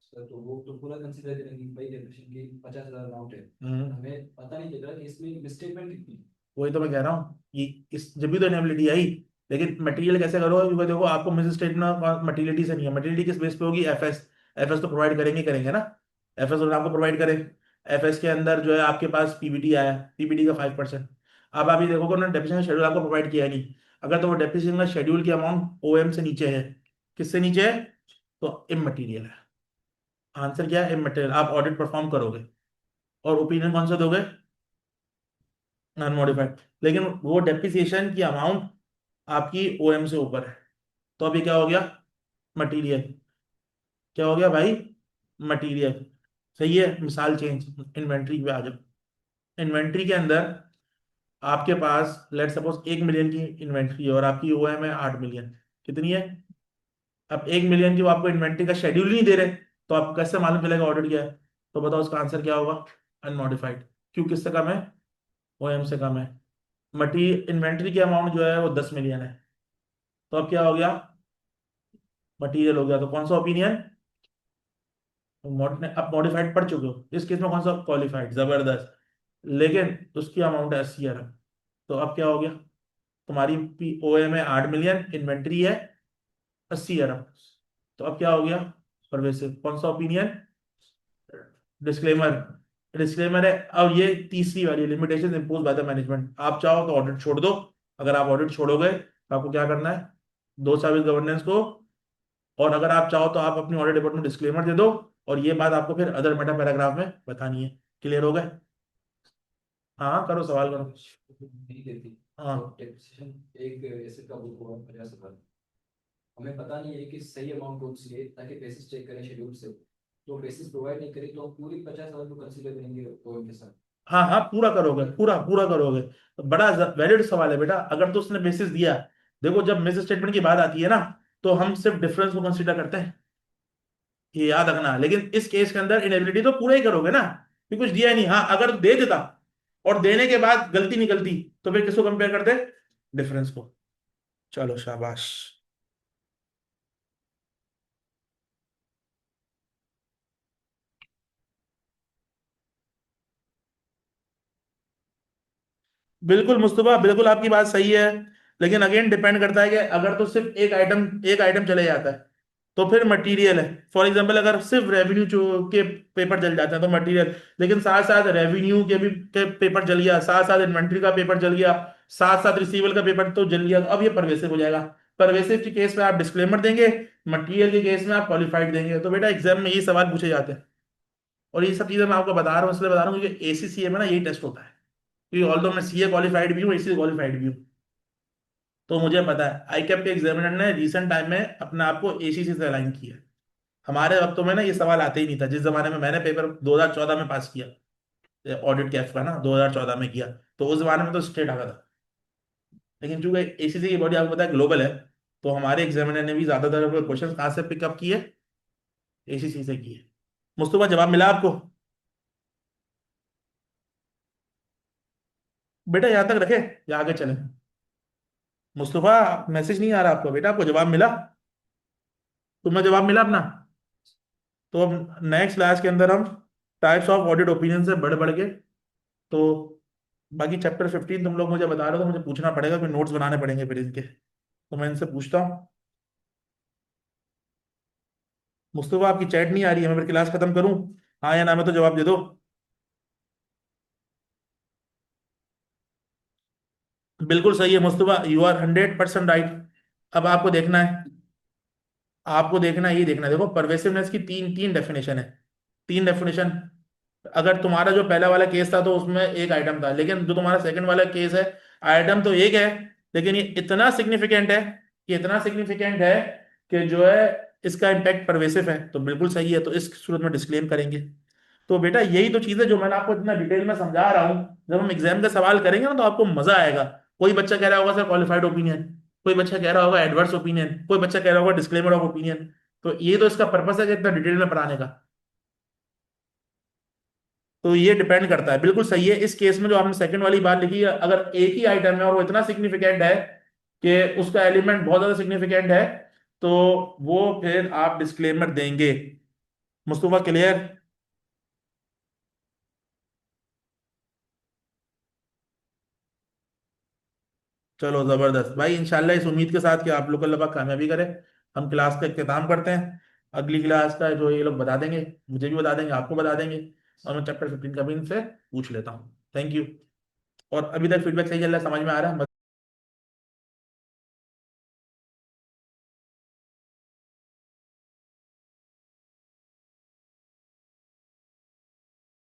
सर, तो वो तो पूरा कंसीडर करेंगे भाई, जनरेशन की 50,000 अमाउंट है, हमें पता नहीं चल रहा कि इसमें मिसस्टेटमेंट कितनी है। वही तो मैं कह रहा हूँ कि इस जब भी तो इनेबिलिटी आई, लेकिन मटेरियल कैसे करोगे, क्योंकि देखो आपको मिस स्टेटमेंट मटेरियलिटी से नहीं है, मटेरियलिटी किस बेस पे होगी, एफएस, एफएस तो प्रोवाइड करेंगे करेंगे ना, एफएस तो आपको प्रोवाइड करें, एफएस के अंदर जो है आपके पास पीबीटी आया, पीबीटी का 5%। अब आप ये देखोगे ना डेप्रिसिएशन शेड्यूल आपको प्रोवाइड किया नहीं, अगर तो वो डेप्रिसिएशन का शेड्यूल की अमाउंट ओएम से नीचे है, किससे नीचे है, तो इमटेरियल है। आंसर क्या है, इमटेरियल। आप ऑडिट परफॉर्म करोगे और ओपिनियन कौन सा दोगे, अनमोडिफाइड, लेकिन वो डेप्रिसिएशन की अमाउंट आपकी ओएम से ऊपर है, तो अभी क्या हो गया, मटेरियल, क्या हो गया भाई, मटेरियल। सही है, मिसाल चेंज, इन्वेंट्री पे आ जाओ। इन्वेंट्री के अंदर आपके पास लेट सपोज 1 मिलियन की इन्वेंट्री है और आपकी ओएम है 8 मिलियन, कितनी है, अब 1 मिलियन की वो आपको इन्वेंट्री का शेड्यूल नहीं दे रहे, तो आपको कैसे मालूम चलेगा ऑडिट क्या है, तो बताओ उसका आंसर क्या होगा, अनमोडिफाइड। क्यों, किससे कम है, ओएम से कम है। मटीरियल इन्वेंट्री की अमाउंट जो है वो 10 मिलियन है, तो अब क्या हो गया, मटीरियल हो गया, तो कौन सा ओपिनियन, अब मॉडिफाइड पढ़ चुके हो, इस केस में कौन सा, क्वालिफाइड, जबरदस्त। लेकिन उसकी अमाउंट है 80 अरब, तो अब क्या हो गया, तुम्हारी ओ एम है 8 मिलियन, इन्वेंट्री है 80 अरब, तो अब क्या हो गया, परवेसिव। कौन सा ओपिनियन, डिस्क्लेमर, डिस्क्लेमर है। अब ये तीसरी वाली limitation impose by the management, आप चाहो तो ऑडिट छोड़ दो, अगर आप ऑडिट छोड़ोगे तो आपको क्या करना है, दो सर्विस गवर्नेंस को, और अगर आप चाहो तो आप अपनी ऑडिट रिपोर्ट में डिस्क्लेमर दे दो, और ये बात आपको फिर अदर मेटा पैराग्राफ में बतानी है। क्लियर हो गए, हाँ करो सवाल करो। नहीं देती, हाँ डेप्रिसिएशन एक एसेट का बुक हुआ 50,000, हमें पता नहीं है कि सही अमाउंट कौन सी है, ताकि बेसिस चेक करें शेड्यूल से, तो बेसिस प्रोवाइड नहीं करी तो हम पूरी 50,000 को कंसीडर करेंगे ओएम के साथ। हाँ हाँ, पूरा करोगे, पूरा पूरा करोगे। तो बड़ा वैलिड सवाल है बेटा। अगर तो उसने बेसिस दिया, देखो जब मिस स्टेटमेंट की बात आती है ना, तो हम सिर्फ डिफरेंस को कंसीडर करते हैं, ये याद रखना। लेकिन इस केस के अंदर इनेबिलिटी तो पूरा ही करोगे ना, कि कुछ दिया ही नहीं। हाँ, अगर दे देता और देने के बाद गलती निकलती, तो फिर किसको कंपेयर करते? डिफरेंस को। चलो शाबाश। बिल्कुल मुस्तफा, बिल्कुल आपकी बात सही है। लेकिन अगेन डिपेंड करता है कि अगर तो सिर्फ एक आइटम चले जाता है, तो फिर मटेरियल है। फॉर एग्जांपल अगर सिर्फ रेवेन्यू के पेपर जल जाते हैं तो मटेरियल, लेकिन साथ साथ रेवेन्यू के पेपर जल गया, साथ साथ इन्वेंट्री का पेपर जल गया, साथ साथ रिसीवल का पेपर तो जल गया, अब ये परवेसिव हो जाएगा। परवेसिव के केस में आप डिस्क्लेमर देंगे, मटेरियल के केस में आप क्वालिफाइड देंगे। तो बेटा एग्जाम में यही सवाल पूछे जाते हैं। और ये सब चीजें मैं आपको बता रहा हूँ, इसलिए बता रहा हूँ क्योंकि एसीसीए में ना यही टेस्ट होता है। क्योंकि ऑल्दो मैं सीए क्वालिफाइड भी हूँ, एसी क्वालिफाइड भी हूँ, तो मुझे पता है आई कैप के एग्जामिनर ने रिसेंट टाइम में अपने आप को एसीसी से अलाइन किया है। हमारे वक्तों में ना ये सवाल आते ही नहीं था। जिस जमाने में मैंने पेपर 2014 में पास किया, ऑडिट कैफ का ना 2014 में किया, तो उस जमाने में तो स्टेट आता था। लेकिन चूंकि एसीसी की बॉडी आपको पता है ग्लोबल है, तो हमारे एग्जामिनर ने भी ज्यादातर क्वेश्चन कहाँ से पिकअप किए? एसीसी से किए। मुस्तफा जवाब मिला आपको? बेटा यहाँ तक रखे या आगे चले? मुस्तफा, मैसेज नहीं आ रहा आपको? बेटा आपको जवाब मिला? तुम्हें जवाब मिला अपना? तो अब नेक्स्ट क्लास के अंदर हम टाइप्स ऑफ ऑडिट ओपिनियन से बढ़ बढ़ के, तो बाकी चैप्टर 15 तुम लोग मुझे बता रहे हो, तो मुझे पूछना पड़ेगा, फिर नोट्स बनाने पड़ेंगे फिर इनके। तो मैं इनसे पूछता हूँ। मुस्तफा आपकी चैट नहीं आ रही है, मैं फिर क्लास खत्म करूँ? हाँ या ना में तो जवाब दे दो। बिल्कुल सही है मुस्तफा, यू आर 100% राइट। अब आपको देखना है, ये देखना है। देखो परवेसिवनेस की तीन तीन डेफिनेशन है, तीन डेफिनेशन। अगर तुम्हारा जो पहला वाला केस था तो उसमें एक आइटम था, लेकिन जो तुम्हारा सेकंड वाला केस है, आइटम तो एक है, लेकिन ये इतना सिग्निफिकेंट है, ये इतना सिग्निफिकेंट है कि जो है इसका इम्पैक्ट परवेसिव है। तो बिल्कुल सही है, तो इस सूरत में डिस्क्लेम करेंगे। तो बेटा यही तो चीज़ है जो मैंने आपको इतना डिटेल में समझा रहा हूँ। जब हम एग्जाम का सवाल करेंगे ना, तो आपको मजा आएगा। कोई बच्चा कह रहा होगा सर क्वालिफाइड ओपिनियन, कोई बच्चा कह रहा होगा एडवर्स ओपिनियन, कोई बच्चा कह रहा होगा डिस्क्लेमर ऑफ ओपिनियन। तो ये तो इसका पर्पस है कि इतना डिटेल में पढ़ाने का। तो ये डिपेंड करता है, बिल्कुल सही है। इस केस में जो आपने सेकंड वाली बात लिखी है, अगर एक ही आइटम है और वो इतना सिग्निफिकेंट है कि उसका एलिमेंट बहुत ज्यादा सिग्निफिकेंट है, तो वो फिर आप डिस्क्लेमर देंगे। मुस्तफा क्लियर? चलो जबरदस्त भाई, इंशाल्लाह इस उम्मीद के साथ कि आप लोग को अल्लाह पाक कामयाबी करे, हम क्लास का इख्तिताम करते हैं। अगली क्लास का जो ये लोग बता देंगे, मुझे भी बता देंगे, आपको बता देंगे, और मैं चैप्टर 15 का भी इनसे पूछ लेता हूँ। Thank you. और अभी तक फीडबैक सही चल रहा है, समझ में आ रहा है?